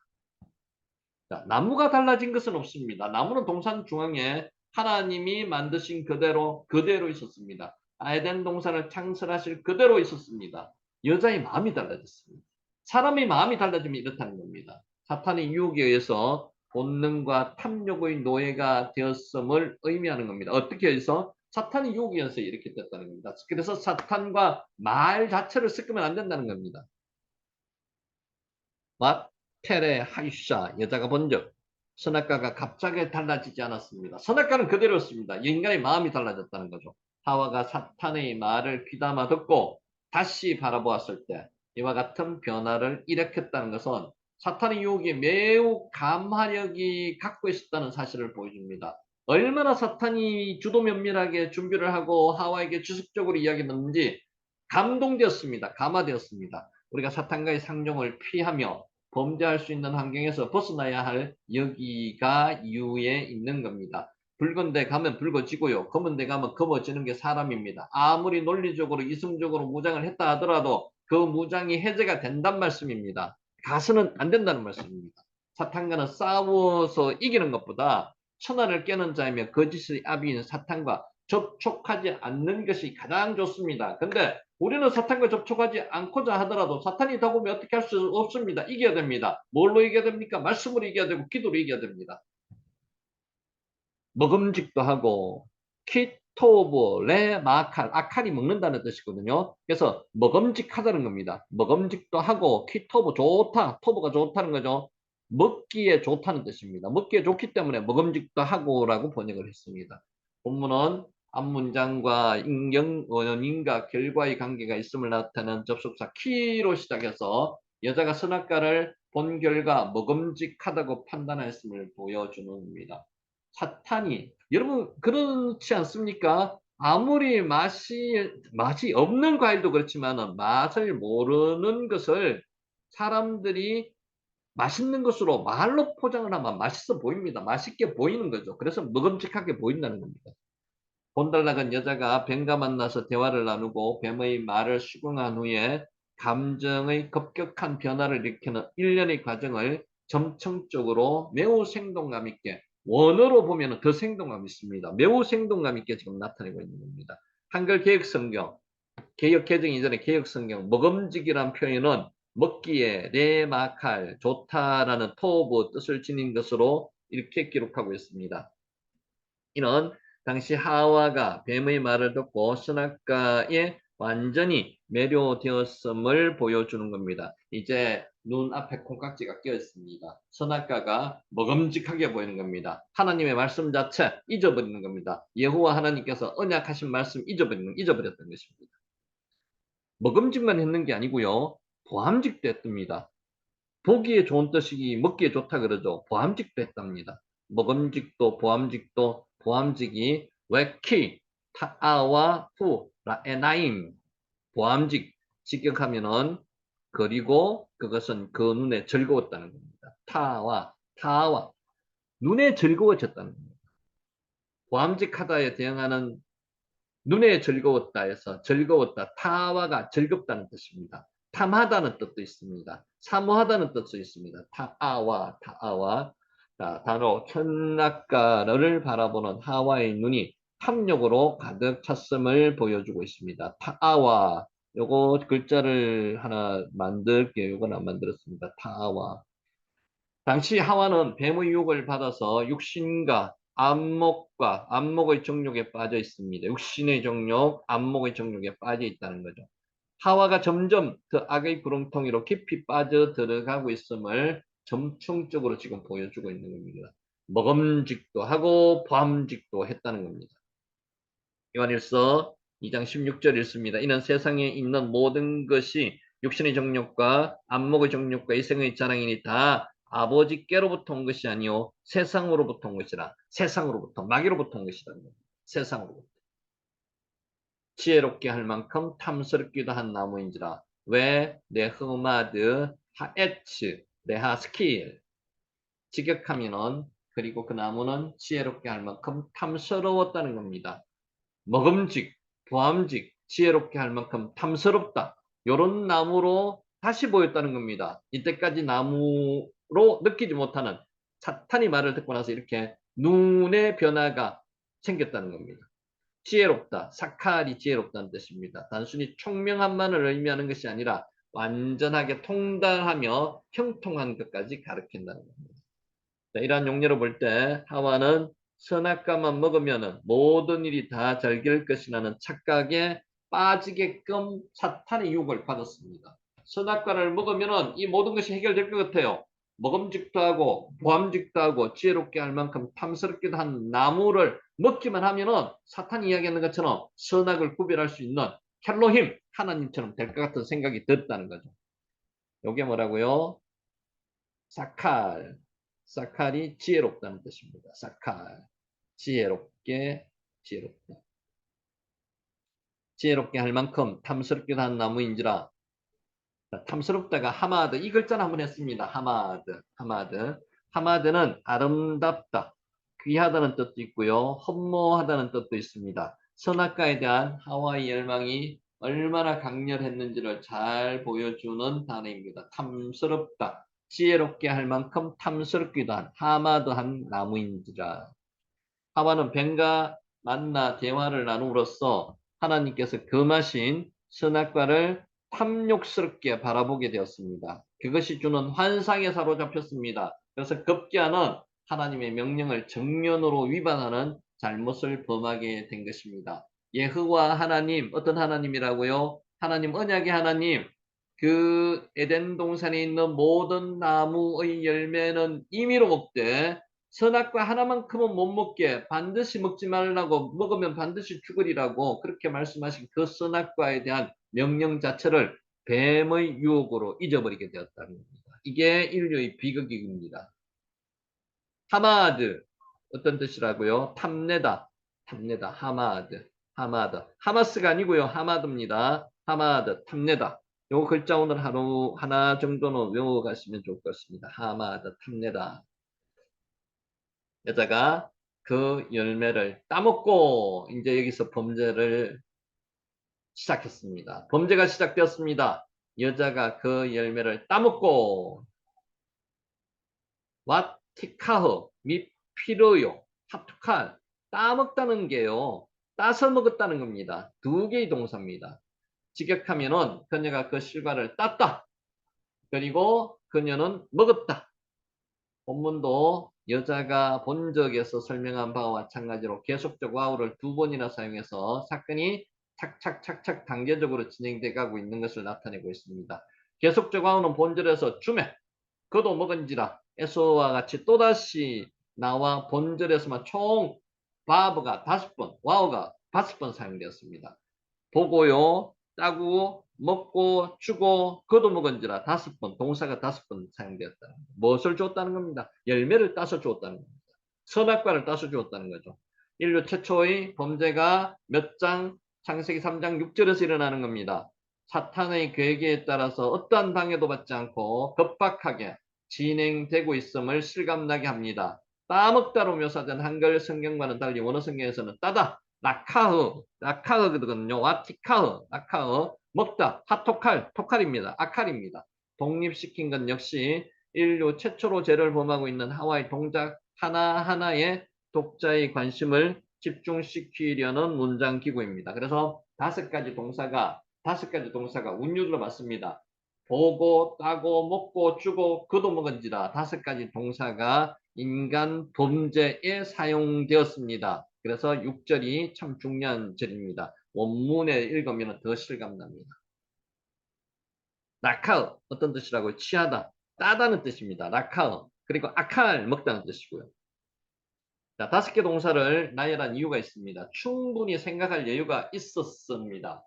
A: 자, 나무가 달라진 것은 없습니다. 나무는 동산 중앙에 하나님이 만드신 그대로 있었습니다. 에덴 동산을 창설하실 그대로 있었습니다. 여자의 마음이 달라졌습니다. 사람의 마음이 달라지면 이렇다는 겁니다. 사탄의 유혹에 의해서 본능과 탐욕의 노예가 되었음을 의미하는 겁니다. 어떻게 해서? 사탄의 유혹에 의해서 이렇게 됐다는 겁니다. 그래서 사탄과 말 자체를 섞으면 안 된다는 겁니다. 테레 하이샤 여자가 본적 선악과가 갑자기 달라지지 않았습니다. 선악과는 그대로였습니다. 인간의 마음이 달라졌다는 거죠. 하와가 사탄의 말을 귀담아 듣고 다시 바라보았을 때 이와 같은 변화를 일으켰다는 것은 사탄의 유혹에 매우 감화력이 갖고 있었다는 사실을 보여줍니다. 얼마나 사탄이 주도 면밀하게 준비를 하고 하와에게 주석적으로 이야기했는지 감동되었습니다. 감화되었습니다. 우리가 사탄과의 상종을 피하며 범죄할 수 있는 환경에서 벗어나야 할 여기가 이유에 있는 겁니다. 붉은 데 가면 붉어지고요. 검은 데 가면 검어지는 게 사람입니다. 아무리 논리적으로 이성적으로 무장을 했다 하더라도 그 무장이 해제가 된단 말씀입니다. 가서는 안 된다는 말씀입니다. 사탄과는 싸워서 이기는 것보다 천하를 깨는 자이며 거짓의 아비인 사탄과 접촉하지 않는 것이 가장 좋습니다. 근데 우리는 사탄과 접촉하지 않고자 하더라도 사탄이 다가오면 어떻게 할 수 없습니다. 이겨야 됩니다. 뭘로 이겨야 됩니까? 말씀으로 이겨야 되고 기도로 이겨야 됩니다. 먹음직도 하고 키토브 레마칼 아칼이 먹는다는 뜻이거든요. 그래서 먹음직하다는 겁니다. 먹음직도 하고 키토브 좋다 토브가 좋다는 거죠. 먹기에 좋다는 뜻입니다. 먹기에 좋기 때문에 먹음직도 하고라고 번역을 했습니다. 본문은 앞문장과 원인과 결과의 관계가 있음을 나타내는 접속사 키로 시작해서 여자가 선악과를 본 결과 먹음직하다고 판단했음을 보여주는 겁니다. 사탄이 여러분 그렇지 않습니까? 아무리 맛이 없는 과일도 그렇지만 맛을 모르는 것을 사람들이 맛있는 것으로 말로 포장을 하면 맛있어 보입니다. 맛있게 보이는 거죠. 그래서 먹음직하게 보인다는 겁니다. 본달락은 여자가 뱀과 만나서 대화를 나누고 뱀의 말을 수긍한 후에 감정의 급격한 변화를 일으키는 일련의 과정을 점층적으로 매우 생동감 있게 원어로 보면 더 생동감 있습니다. 매우 생동감 있게 지금 나타내고 있는 겁니다. 한글 개혁성경, 개혁 개정 이전의 개혁성경 먹음직이란 표현은 먹기에 레마칼 좋다라는 토브 뜻을 지닌 것으로 이렇게 기록하고 있습니다. 이는 당시 하와가 뱀의 말을 듣고 선악과에 완전히 매료되었음을 보여주는 겁니다. 이제 눈앞에 콩깍지가 껴 있습니다. 선악과가 먹음직하게 보이는 겁니다. 하나님의 말씀 자체 잊어버리는 겁니다. 여호와 하나님께서 언약하신 말씀 잊어버렸던 것입니다. 먹음직만 했는 게 아니고요. 보암직도 했답니다. 보기에 좋은 뜻이기 먹기에 좋다 그러죠. 보암직도 했답니다. 먹음직도 보암직이 웨키 타아와 후 라에나임 보암직 직역하면은 그리고 그것은 그 눈에 즐거웠다는 겁니다. 타와 눈에 즐거워졌다는 겁니다. 보암직하다에 대응하는 눈에 즐거웠다에서 즐거웠다 타와가 즐겁다는 뜻입니다. 탐하다는 뜻도 있습니다. 사모하다는 뜻도 있습니다. 타아와 자, 단어 천낙가를 바라보는 하와의 눈이 탐욕으로 가득 찼음을 보여주고 있습니다. 타아와 요거 글자를 하나 만들게요. 요건 안 만들었습니다. 타아와 당시 하와는 뱀의 유혹을 받아서 육신과 안목의 정욕에 빠져 있습니다. 육신의 정욕, 안목의 정욕에 빠져 있다는 거죠. 하와가 점점 그 악의 구렁텅이로 깊이 빠져 들어가고 있음을 점층적으로 지금 보여주고 있는 겁니다. 먹음직도 하고 보암직도 했다는 겁니다. 요한일서 2장 16절 읽습니다. 이는 세상에 있는 모든 것이 육신의 정욕과 안목의 정욕과 이생의 자랑이니 다 아버지께로부터 온 것이 아니요 세상으로부터 온 것이라. 세상으로부터 마귀로부터 온 것이라는 겁니다. 세상으로부터. 지혜롭게 할 만큼 탐스럽기도 한 나무인지라. 왜 네흐마드 하에츠 네하스킬 직역하면은 그리고 그 나무는 지혜롭게 할 만큼 탐스러웠다는 겁니다. 먹음직, 보암직, 지혜롭게 할 만큼 탐스럽다. 이런 나무로 다시 보였다는 겁니다. 이때까지 나무로 느끼지 못하는 사탄이 말을 듣고 나서 이렇게 눈의 변화가 생겼다는 겁니다. 지혜롭다, 사칼이 지혜롭다는 뜻입니다. 단순히 총명함만을 의미하는 것이 아니라 완전하게 통달하며 형통한 것까지 가르친다는 겁니다. 자, 이러한 용례로 볼 때 하와는 선악과만 먹으면 모든 일이 다 잘 될 것이라는 착각에 빠지게끔 사탄의 유혹을 받았습니다. 선악과를 먹으면 이 모든 것이 해결될 것 같아요. 먹음직도 하고 보암직도 하고 지혜롭게 할 만큼 탐스럽기도 한 나무를 먹기만 하면 사탄이 이야기하는 것처럼 선악을 구별할 수 있는 켈로힘 하나님처럼 될 것 같은 생각이 들었다는 거죠. 이게 뭐라고요? 사칼. 사칼이 지혜롭다는 뜻입니다. 사칼. 지혜롭다. 지혜롭게 할 만큼 탐스럽기도 한 나무인지라. 탐스럽다가 하마드. 이 글자는 한번 했습니다. 하마드는 아름답다. 귀하다는 뜻도 있고요. 험모하다는 뜻도 있습니다. 선악과에 대한 하와의 열망이 얼마나 강렬했는지를 잘 보여주는 단어입니다. 탐스럽다. 지혜롭게 할 만큼 탐스럽기도 한 하마드한 나무인지라. 하와는 뱀과 만나 대화를 나눔으로써 하나님께서 금하신 선악과를 탐욕스럽게 바라보게 되었습니다. 그것이 주는 환상에 사로잡혔습니다. 그래서 급기야는 하나님의 명령을 정면으로 위반하는 잘못을 범하게 된 것입니다. 예호와 하나님, 어떤 하나님이라고요? 하나님, 언약의 하나님. 그 에덴 동산에 있는 모든 나무의 열매는 임의로 먹되 선악과 하나만큼은 못 먹게 반드시 먹지 말라고, 먹으면 반드시 죽으리라고 그렇게 말씀하신 그 선악과에 대한 명령 자체를 뱀의 유혹으로 잊어버리게 되었다는 겁니다. 이게 인류의 비극입니다. 하마드, 어떤 뜻이라고요? 탐내다, 탐내다, 하마드, 하마드. 하마스가 아니고요. 하마드입니다. 하마드, 탐내다. 요 글자 오늘 하루 하나 정도는 외워가시면 좋을 것 같습니다. 하마드, 탐내다. 여자가 그 열매를 따먹고 이제 여기서 범죄를 시작했습니다. 범죄가 시작되었습니다. 여자가 그 열매를 따먹고 와티카흐 미피르요 합툭할 따먹다는 게요. 따서 먹었다는 겁니다. 두 개의 동사입니다. 직역하면은 그녀가 그 실과를 땄다. 그리고 그녀는 먹었다. 본문도 여자가 본적에서 설명한 바와 마찬가지로 계속적 와우를 두 번이나 사용해서 사건이 착착착착 단계적으로 진행돼 가고 있는 것을 나타내고 있습니다. 계속적 와우는 본절에서 주매 그도 먹은지라 에서와 같이 또다시 나와 본절에서만 총 바브가 5번, 와우가 5번 사용되었습니다. 보고요, 따고, 먹고, 주고, 거두 먹은지라 5번, 동사가 5번 사용되었다. 무엇을 줬다는 겁니다. 열매를 따서 주었다는 겁니다. 선악과를 따서 주었다는 거죠. 인류 최초의 범죄가 몇 장, 창세기 3장 6절에서 일어나는 겁니다. 사탄의 계획에 따라서 어떠한 방해도 받지 않고 급박하게 진행되고 있음을 실감나게 합니다. 따먹다로 묘사된 한글 성경과는 달리 원어 성경에서는 따다, 라카흐, 라카흐거든요. 와티카흐, 라카흐, 먹다, 하토칼, 토칼입니다. 아칼입니다. 독립시킨 건 역시 인류 최초로 죄를 범하고 있는 하와의 동작 하나하나에 독자의 관심을 집중시키려는 문장 기구입니다. 그래서 5가지 동사가 운율로 맞습니다. 보고, 따고, 먹고, 주고, 그도 먹은지라 5가지 동사가 인간 범죄에 사용되었습니다. 그래서 6절이 참 중요한 절입니다. 원문에 읽으면 더 실감납니다. 라카흐 어떤 뜻이라고요? 취하다, 따다는 뜻입니다. 라카흐 그리고 아칼 먹다는 뜻이고요. 자, 5개 동사를 나열한 이유가 있습니다. 충분히 생각할 여유가 있었습니다.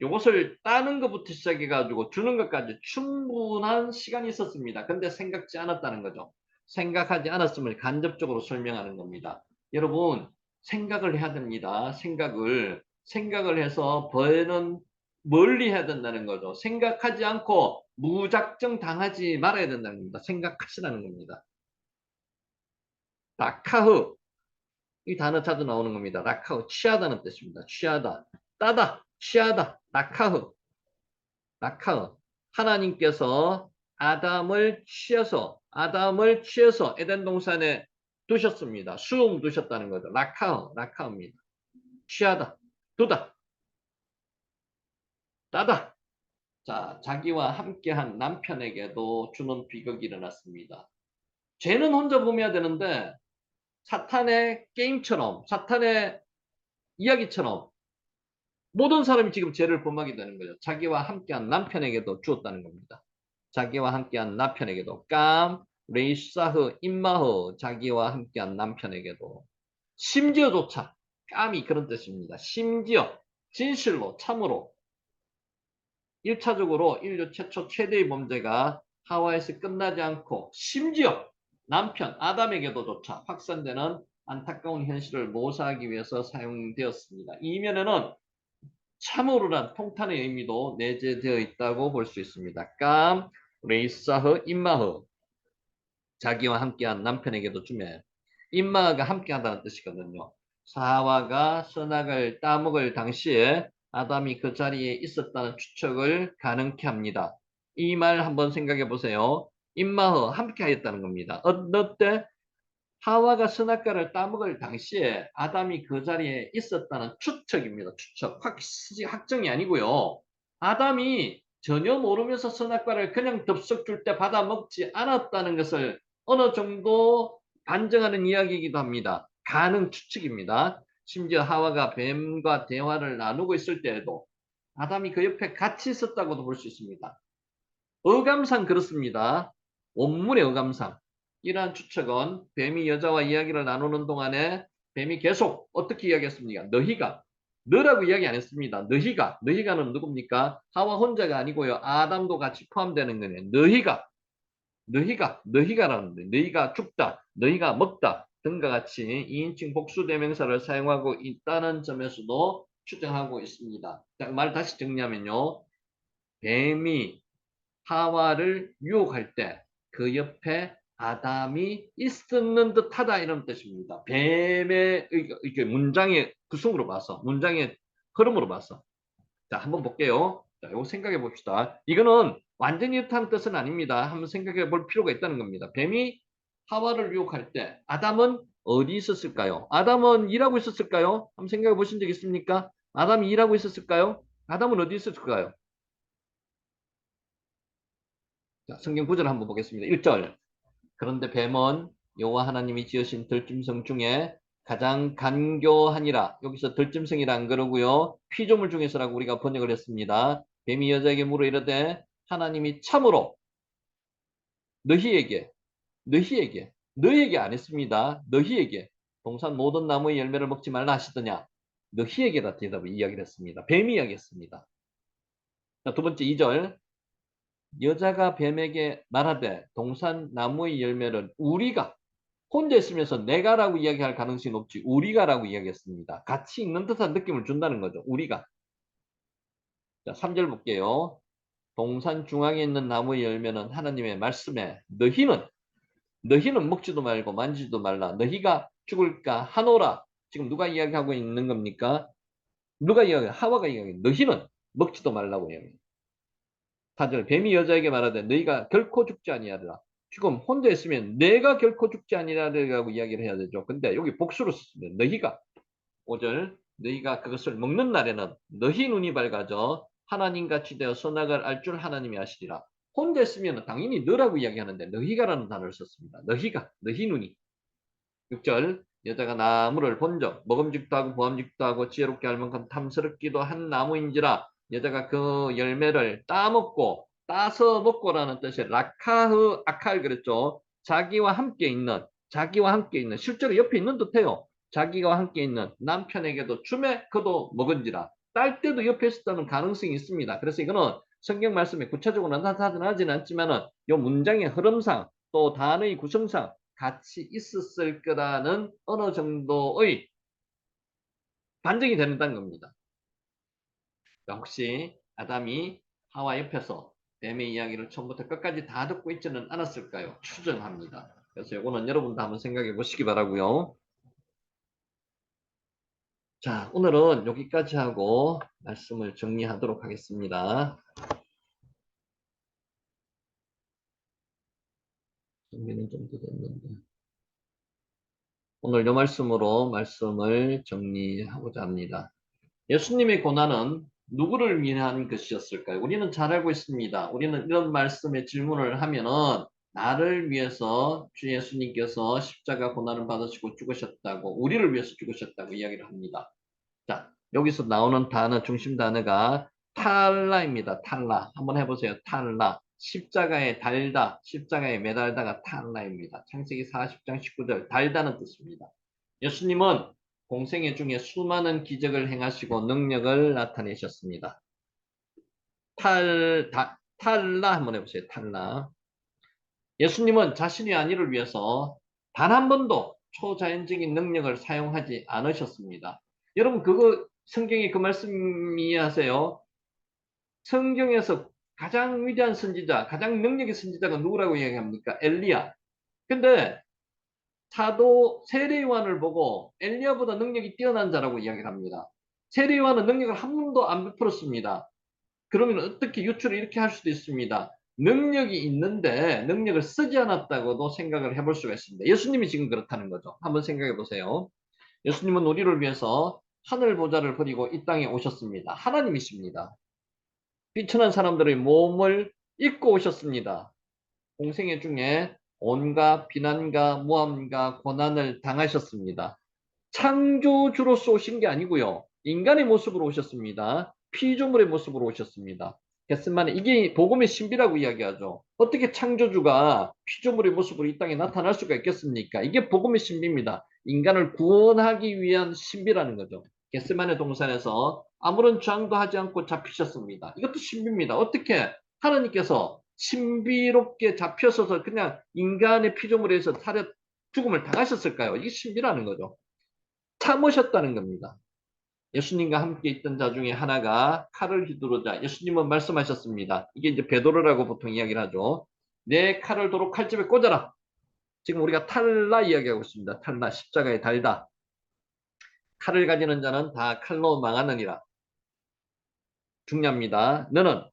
A: 이것을 따는 것부터 시작해가지고 주는 것까지 충분한 시간이 있었습니다. 근데 생각지 않았다는 거죠. 생각하지 않았음을 간접적으로 설명하는 겁니다. 여러분, 생각을 해야 됩니다. 생각을 해서 벌은 멀리 해야 된다는 거죠. 생각하지 않고 무작정 당하지 말아야 된다는 겁니다. 생각하시라는 겁니다. 라카흐, 이 단어 자주 나오는 겁니다. 라카흐, 취하다는 뜻입니다. 취하다, 따다, 취하다, 라카흐. 라카흐. 하나님께서 아담을 취해서 에덴 동산에 두셨습니다. 수용 두셨다는 거죠. 라카흐, 라카흐입니다. 취하다, 두다, 따다. 자, 자기와 함께한 남편에게도 주는 비극이 일어났습니다. 죄는 혼자 범해야 되는데 사탄의 게임처럼, 사탄의 이야기처럼 모든 사람이 지금 죄를 범하게 되는 거죠. 자기와 함께한 남편에게도 주었다는 겁니다. 자기와 함께한 남편에게도 깜, 레이사흐, 임마흐 자기와 함께한 남편에게도 심지어조차 깜이 그런 뜻입니다. 심지어 진실로 참으로 1차적으로 인류 최초 최대의 범죄가 하와에서 끝나지 않고 심지어 남편 아담에게도조차 확산되는 안타까운 현실을 모사하기 위해서 사용되었습니다. 이면에는 참으로란 통탄의 의미도 내재되어 있다고 볼 수 있습니다. 깜, 레이사흐, 임마흐 자기와 함께한 남편에게도 주매 임마가 함께한다는 뜻이거든요. 사와가 선악을 따먹을 당시에 아담이 그 자리에 있었다는 추측을 가능케 합니다. 이 말 한번 생각해 보세요. 임마허 함께 하였다는 겁니다. 어느 때 하와가 선악과를 따먹을 당시에 아담이 그 자리에 있었다는 추측입니다. 추측. 확정이 아니고요. 아담이 전혀 모르면서 선악과를 그냥 덥석 줄 때 받아 먹지 않았다는 것을 어느 정도 반증하는 이야기이기도 합니다. 가능 추측입니다. 심지어 하와가 뱀과 대화를 나누고 있을 때에도 아담이 그 옆에 같이 있었다고도 볼 수 있습니다. 어감상 그렇습니다. 원문의 어감상. 이러한 추측은 뱀이 여자와 이야기를 나누는 동안에 뱀이 계속 어떻게 이야기했습니까? 너라고 이야기 안 했습니다. 너희가는 누굽니까? 하와 혼자가 아니고요. 아담도 같이 포함되는 거네요. 너희가라는데 너희가 죽다, 너희가 먹다 등과 같이 2인칭 복수대명사를 사용하고 있다는 점에서도 추정하고 있습니다. 자, 말 다시 정리하면요. 뱀이 하와를 유혹할 때 그 옆에 아담이 있었는 듯하다 이런 뜻입니다. 뱀의 이렇게 문장의 구성으로 봐서 문장의 흐름으로 봐서 자 한번 볼게요. 자 이거 생각해 봅시다. 이거는 완전히 이렇다는 뜻은 아닙니다. 한번 생각해 볼 필요가 있다는 겁니다. 뱀이 하와를 유혹할 때 아담은 어디 있었을까요? 아담은 일하고 있었을까요? 한번 생각해 보신 적 있습니까? 아담이 일하고 있었을까요? 아담은 어디 있었을까요? 자, 성경 구절 한번 보겠습니다. 1절. 그런데 뱀은 여호와 하나님이 지으신 들짐승 중에 가장 간교하니라. 여기서 들짐승이라 안 그러고요. 피조물 중에서라고 우리가 번역을 했습니다. 뱀이 여자에게 물어 이르되 하나님이 참으로 너희에게 너희에게 안 했습니다. 너희에게 동산 모든 나무의 열매를 먹지 말라 하시더냐. 너희에게다 대답을 이야기를 했습니다. 뱀이 이야기했습니다. 자, 두 번째 2절. 여자가 뱀에게 말하되 동산 나무의 열매를 우리가 혼자 있으면서 내가라고 이야기할 가능성이 높지 우리가라고 이야기했습니다. 같이 있는 듯한 느낌을 준다는 거죠. 우리가. 자, 3절 볼게요. 동산 중앙에 있는 나무의 열매는 하나님의 말씀에 너희는 먹지도 말고 만지지도 말라. 너희가 죽을까 하노라. 지금 누가 이야기하고 있는 겁니까? 누가 이야기? 하와가 이야기. 너희는 먹지도 말라고 이야기. 4절 뱀이 여자에게 말하되 너희가 결코 죽지 아니하리라. 지금 혼자 있으면 내가 결코 죽지 아니하리라고 이야기를 해야 되죠. 근데 여기 복수로 썼습니다. 너희가 5절 너희가 그것을 먹는 날에는 너희 눈이 밝아져 하나님같이 되어 선악을 알 줄 하나님이 아시리라. 혼자 있으면 당연히 너라고 이야기하는데 너희가라는 단어를 썼습니다. 너희 눈이. 6절 여자가 나무를 본적 먹음직도 하고 보암직도 하고 지혜롭게 할 만큼 탐스럽기도 한 나무인지라 여자가 그 열매를 따서 먹고라는 뜻의 라카흐 아칼 그랬죠. 자기와 함께 있는 실제로 옆에 있는 듯해요. 자기와 함께 있는 남편에게도 주매 그도 먹은지라 딸 때도 옆에 있었다는 가능성이 있습니다. 그래서 이거는 성경 말씀에 구체적으로 나타나지는 않지만은 이 문장의 흐름상 또 단어의 구성상 같이 있었을 거라는 어느 정도의 반증이 된다는 겁니다. 혹시 아담이 하와 옆에서 뱀의 이야기를 처음부터 끝까지 다 듣고 있지는 않았을까요? 추정합니다. 그래서 이거는 여러분도 한번 생각해 보시기 바라고요. 자, 오늘은 여기까지 하고 말씀을 정리하도록 하겠습니다. 정리는 좀 더 됐는데. 오늘 이 말씀으로 말씀을 정리하고자 합니다. 예수님의 고난은 누구를 위한 것이었을까요? 우리는 잘 알고 있습니다. 우리는 이런 말씀에 질문을 하면은 나를 위해서 주 예수님께서 십자가 고난을 받으시고 죽으셨다고, 우리를 위해서 죽으셨다고 이야기를 합니다. 자, 여기서 나오는 단어, 중심 단어가 탈라입니다. 탈라. 한번 해보세요. 탈라. 십자가에 달다, 십자가에 매달다가 탈라입니다. 창세기 40장 19절 달다는 뜻입니다. 예수님은 공생애 중에 수많은 기적을 행하시고 능력을 나타내셨습니다. 탈라 한번 해보세요. 탈라. 예수님은 자신의 안위를 위해서 단 한 번도 초자연적인 능력을 사용하지 않으셨습니다. 여러분 그거 성경에 그 말씀 이해하세요? 성경에서 가장 위대한 선지자, 가장 능력의 선지자가 누구라고 이야기합니까? 엘리야. 근데 사도 세례요한을 보고 엘리야보다 능력이 뛰어난 자라고 이야기를 합니다. 세례요한은 능력을 한 번도 안 베풀었습니다. 그러면 어떻게 유출을 이렇게 할 수도 있습니다. 능력이 있는데 능력을 쓰지 않았다고도 생각을 해볼 수가 있습니다. 예수님이 지금 그렇다는 거죠. 한번 생각해 보세요. 예수님은 우리를 위해서 하늘 보좌를 버리고 이 땅에 오셨습니다. 하나님이십니다. 비천한 사람들의 몸을 입고 오셨습니다. 공생애 중에 온갖 비난과 모함과 고난을 당하셨습니다. 창조주로서 오신 게 아니고요. 인간의 모습으로 오셨습니다. 피조물의 모습으로 오셨습니다. 겟세마네, 이게 복음의 신비라고 이야기하죠. 어떻게 창조주가 피조물의 모습으로 이 땅에 나타날 수가 있겠습니까? 이게 복음의 신비입니다. 인간을 구원하기 위한 신비라는 거죠. 겟세마네 동산에서 아무런 저항도 하지 않고 잡히셨습니다. 이것도 신비입니다. 어떻게 하나님께서 신비롭게 잡혀서서 그냥 인간의 피조물에서 죽음을 당하셨을까요? 이게 신비라는 거죠. 참으셨다는 겁니다. 예수님과 함께 있던 자 중에 하나가 칼을 휘두르자 예수님은 말씀하셨습니다. 이게 이제 베드로라고 보통 이야기를 하죠. 내 칼을 도로 칼집에 꽂아라. 지금 우리가 탈라 이야기하고 있습니다. 탈라, 십자가에 달다. 칼을 가지는 자는 다 칼로 망하느니라. 중요합니다. 너는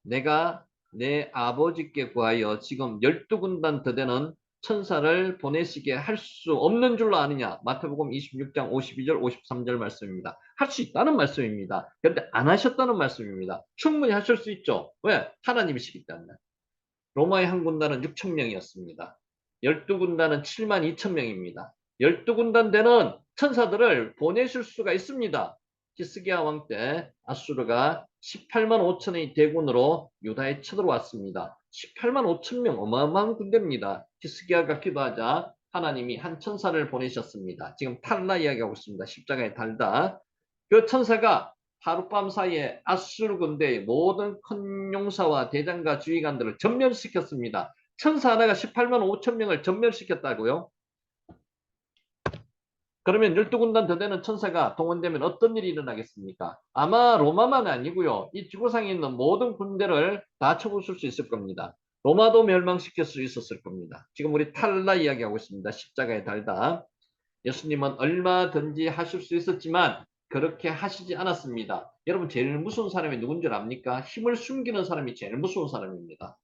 A: 내가 내 아버지께 구하여 지금 12군단 더 되는 천사를 보내시게 할 수 없는 줄로 아느냐. 마태복음 26장 52절 53절 말씀입니다. 할 수 있다는 말씀입니다. 그런데 안 하셨다는 말씀입니다. 충분히 하실 수 있죠. 왜? 하나님이시기 때문에. 로마의 한 군단은 6천 명이었습니다. 12군단은 7만 2천 명입니다. 12군단 되는 천사들을 보내실 수가 있습니다. 히스기야 왕 때 아수르가 18만 5천의 대군으로 유다에 쳐들어왔습니다. 18만 5천 명 어마어마한 군대입니다. 히스기야가 기도하자 하나님이 한 천사를 보내셨습니다. 지금 탈라 이야기하고 있습니다. 십자가에 달다. 그 천사가 하룻밤 사이에 아수르 군대의 모든 큰 용사와 대장과 주의관들을 전멸시켰습니다. 천사 하나가 18만 5천 명을 전멸시켰다고요? 그러면 12군단 더 되는 천사가 동원되면 어떤 일이 일어나겠습니까? 아마 로마만 아니고요. 이 지구상에 있는 모든 군대를 다 쳐부술 수 있을 겁니다. 로마도 멸망시킬 수 있었을 겁니다. 지금 우리 탈라 이야기하고 있습니다. 십자가에 달다. 예수님은 얼마든지 하실 수 있었지만 그렇게 하시지 않았습니다. 여러분 제일 무서운 사람이 누군 줄 압니까? 힘을 숨기는 사람이 제일 무서운 사람입니다.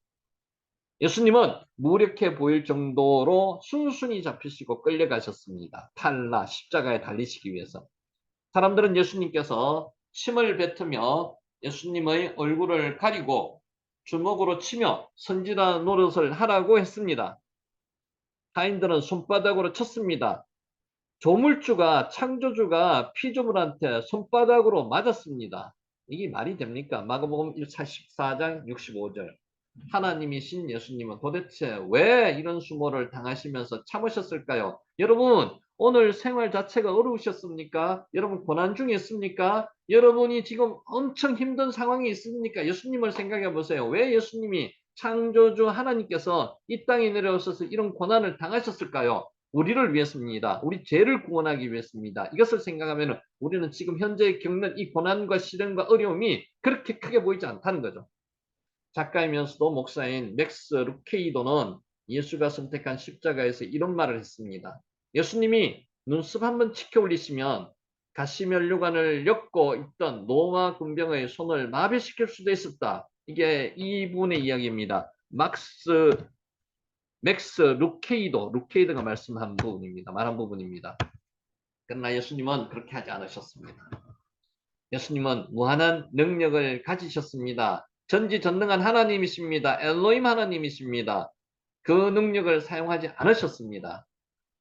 A: 예수님은 무력해 보일 정도로 순순히 잡히시고 끌려가셨습니다. 탈라 십자가에 달리시기 위해서. 사람들은 예수님께서 침을 뱉으며 예수님의 얼굴을 가리고 주먹으로 치며 선지자 노릇을 하라고 했습니다. 타인들은 손바닥으로 쳤습니다. 조물주가 창조주가 피조물한테 손바닥으로 맞았습니다. 이게 말이 됩니까? 마가복음 14장 65절. 하나님이신 예수님은 도대체 왜 이런 수모를 당하시면서 참으셨을까요? 여러분 오늘 생활 자체가 어려우셨습니까? 여러분 고난 중에 있습니까? 여러분이 지금 엄청 힘든 상황이 있습니까? 예수님을 생각해 보세요. 왜 예수님이 창조주 하나님께서 이 땅에 내려오셔서 이런 고난을 당하셨을까요? 우리를 위해서입니다. 우리 죄를 구원하기 위해서입니다. 이것을 생각하면 우리는 지금 현재 겪는 이 고난과 시련과 어려움이 그렇게 크게 보이지 않다는 거죠. 작가이면서도 목사인 맥스 루케이도는 예수가 선택한 십자가에서 이런 말을 했습니다. 예수님이 눈썹 한번 치켜 올리시면 가시면류관을 엮고 있던 로마 군병의 손을 마비시킬 수도 있었다. 이게 이분의 이야기입니다. 맥스 루케이드가 말씀한 부분입니다. 말한 부분입니다. 그러나 예수님은 그렇게 하지 않으셨습니다. 예수님은 무한한 능력을 가지셨습니다. 전지전능한 하나님이십니다. 엘로힘 하나님이십니다. 그 능력을 사용하지 않으셨습니다.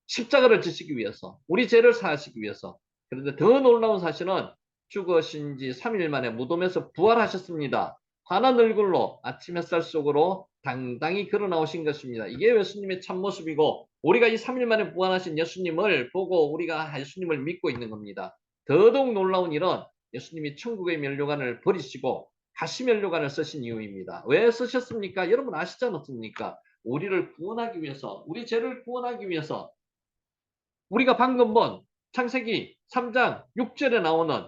A: 십자가를 지시기 위해서, 우리 죄를 사하시기 위해서. 그런데 더 놀라운 사실은 죽으신 지 3일 만에 무덤에서 부활하셨습니다. 환한 얼굴로 아침 햇살 속으로 당당히 걸어 나오신 것입니다. 이게 예수님의 참모습이고 우리가 이 3일 만에 부활하신 예수님을 보고 우리가 예수님을 믿고 있는 겁니다. 더더욱 놀라운 일은 예수님이 천국의 면류관을 버리시고 가시면류관을 쓰신 이유입니다. 왜 쓰셨습니까? 여러분 아시지 않습니까? 우리를 구원하기 위해서, 우리 죄를 구원하기 위해서. 우리가 방금 본 창세기 3장 6절에 나오는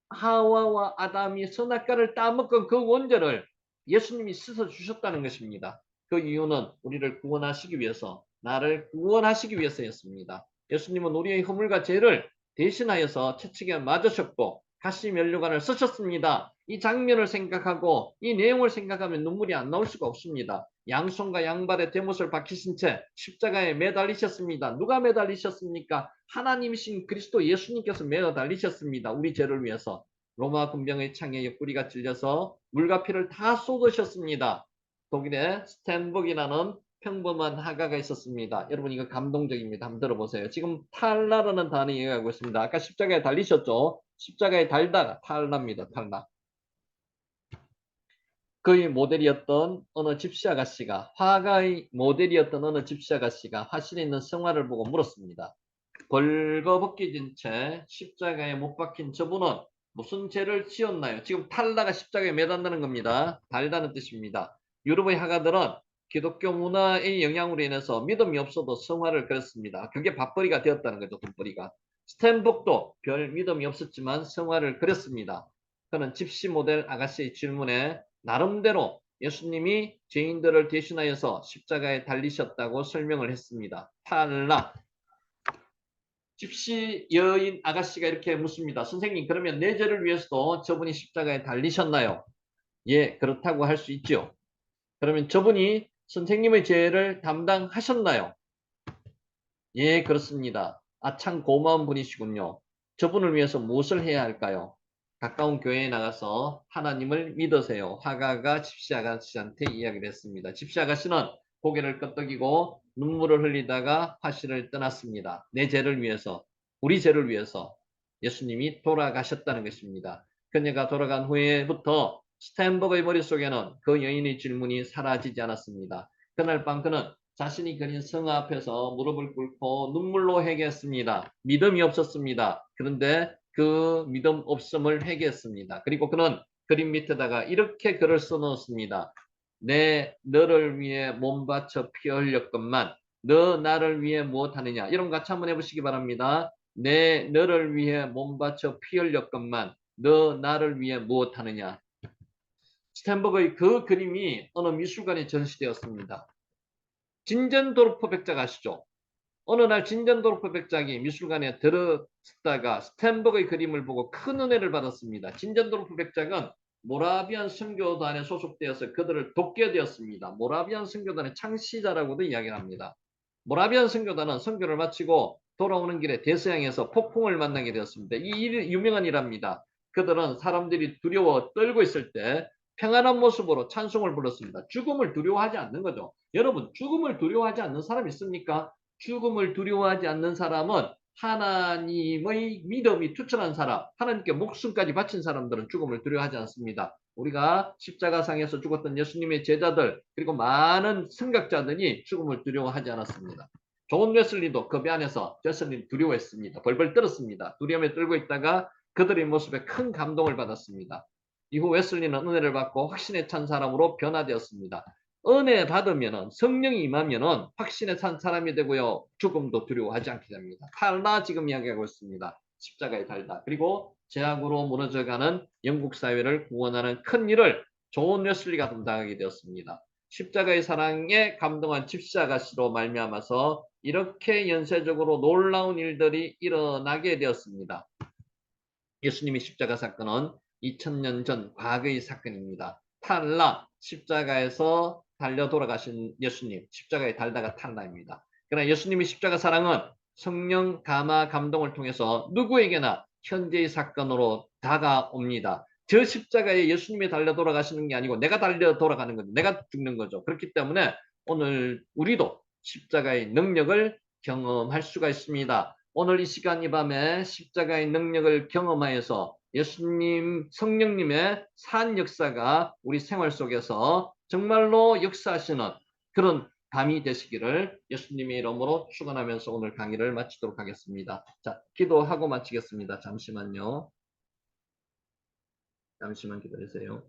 A: 하와와 아담이 선악과를 따먹은 그 원죄를 예수님이 씻어 주셨다는 것입니다. 그 이유는 우리를 구원하시기 위해서, 나를 구원하시기 위해서였습니다. 예수님은 우리의 허물과 죄를 대신하여서 채찍에 맞으셨고 가시 면류관을 쓰셨습니다. 이 장면을 생각하고 이 내용을 생각하면 눈물이 안 나올 수가 없습니다. 양손과 양발에 대못을 박히신 채 십자가에 매달리셨습니다. 누가 매달리셨습니까? 하나님이신 그리스도 예수님께서 매달리셨습니다. 우리 죄를 위해서. 로마 군병의 창에 옆구리가 찔려서 물과 피를 다 쏟으셨습니다. 독일의 스탠복이라는 평범한 화가가 있었습니다. 여러분 이거 감동적입니다. 한번 들어보세요. 지금 탈라라는 단어 이해하고 있습니다. 아까 십자가에 달리셨죠? 십자가에 달다가 탈납니다. 탈나. 그의 모델이었던 어느 집시 아가씨가 화가의 모델이었던 어느 집시 아가씨가 화실에 있는 성화를 보고 물었습니다. 벌거벗겨진 채 십자가에 못 박힌 저분은 무슨 죄를 지었나요? 지금 탈라가 십자가에 매단다는 겁니다. 달다는 뜻입니다. 유럽의 화가들은 기독교 문화의 영향으로 인해서 믿음이 없어도 성화를 그렸습니다. 그게 밥벌이가 되었다는 거죠. 돈벌이가. 스탠복도 별 믿음이 없었지만 성화를 그렸습니다. 그는 집시 모델 아가씨의 질문에 나름대로 예수님이 죄인들을 대신하여서 십자가에 달리셨다고 설명을 했습니다. 탈라. 집시 여인 아가씨가 이렇게 묻습니다. 선생님, 그러면 내 죄를 위해서도 저분이 십자가에 달리셨나요? 예, 그렇다고 할 수 있죠. 그러면 저분이 선생님의 죄를 담당하셨나요? 예, 그렇습니다. 아, 참 고마운 분이시군요. 저분을 위해서 무엇을 해야 할까요? 가까운 교회에 나가서 하나님을 믿으세요. 화가가 집시 아가씨한테 이야기를 했습니다. 집시 아가씨는 고개를 끄덕이고 눈물을 흘리다가 화실을 떠났습니다. 내 죄를 위해서, 우리 죄를 위해서 예수님이 돌아가셨다는 것입니다. 그녀가 돌아간 후에부터 스탠버그의 머릿속에는 그 여인의 질문이 사라지지 않았습니다. 그날 밤 그는 자신이 그린 성화 앞에서 무릎을 꿇고 눈물로 회개했습니다. 믿음이 없었습니다. 그런데 그 믿음 없음을 회개했습니다. 그리고 그는 그림 밑에다가 이렇게 글을 써놓았습니다. 내 너를 위해 몸 바쳐 피 흘렸건만 너 나를 위해 무엇하느냐. 이런 거 같이 한번 해보시기 바랍니다. 내 너를 위해 몸 바쳐 피 흘렸건만 너 나를 위해 무엇하느냐. 스탠버그의 그 그림이 어느 미술관에 전시되었습니다. 진젠도르프 백작 아시죠? 어느 날 진젠도르프 백작이 미술관에 들어섰다가 스탠버그의 그림을 보고 큰 은혜를 받았습니다. 진젠도르프 백작은 모라비안 선교단에 소속되어서 그들을 돕게 되었습니다. 모라비안 선교단의 창시자라고도 이야기를 합니다. 모라비안 선교단은 선교를 마치고 돌아오는 길에 대서양에서 폭풍을 만나게 되었습니다. 이 일이 유명한 일합니다. 그들은 사람들이 두려워 떨고 있을 때 평안한 모습으로 찬송을 불렀습니다. 죽음을 두려워하지 않는 거죠. 여러분, 죽음을 두려워하지 않는 사람 있습니까? 죽음을 두려워하지 않는 사람은 하나님의 믿음이 투철한 사람, 하나님께 목숨까지 바친 사람들은 죽음을 두려워하지 않습니다. 우리가 십자가상에서 죽었던 예수님의 제자들, 그리고 많은 승각자들이 죽음을 두려워하지 않았습니다. 존 웨슬리도 그 배 안에서 웨슬리는 두려워했습니다. 벌벌 떨었습니다. 두려움에 떨고 있다가 그들의 모습에 큰 감동을 받았습니다. 이후 웨슬리는 은혜를 받고 확신에 찬 사람으로 변화되었습니다. 은혜 받으면 성령이 임하면 확신에 찬 사람이 되고요. 죽음도 두려워하지 않게 됩니다. 탈라 지금 이야기하고 있습니다. 십자가에 달다. 그리고 제약으로 무너져가는 영국 사회를 구원하는 큰 일을 존 웨슬리가 담당하게 되었습니다. 십자가의 사랑에 감동한 집시 아가씨로 말미암아서 이렇게 연쇄적으로 놀라운 일들이 일어나게 되었습니다. 예수님의 십자가 사건은 2000년 전 과거의 사건입니다. 탈라, 십자가에서 달려 돌아가신 예수님, 십자가에 달다가 탈라입니다. 그러나 예수님의 십자가 사랑은 성령 감화 감동을 통해서 누구에게나 현재의 사건으로 다가옵니다. 저 십자가에 예수님이 달려 돌아가시는 게 아니고 내가 달려 돌아가는 거죠. 내가 죽는 거죠. 그렇기 때문에 오늘 우리도 십자가의 능력을 경험할 수가 있습니다. 오늘 이 시간 이 밤에 십자가의 능력을 경험하여서 예수님, 성령님의 산 역사가 우리 생활 속에서 정말로 역사하시는 그런 밤이 되시기를 예수님의 이름으로 축원하면서 오늘 강의를 마치도록 하겠습니다. 자, 기도하고 마치겠습니다. 잠시만요. 잠시만 기다리세요.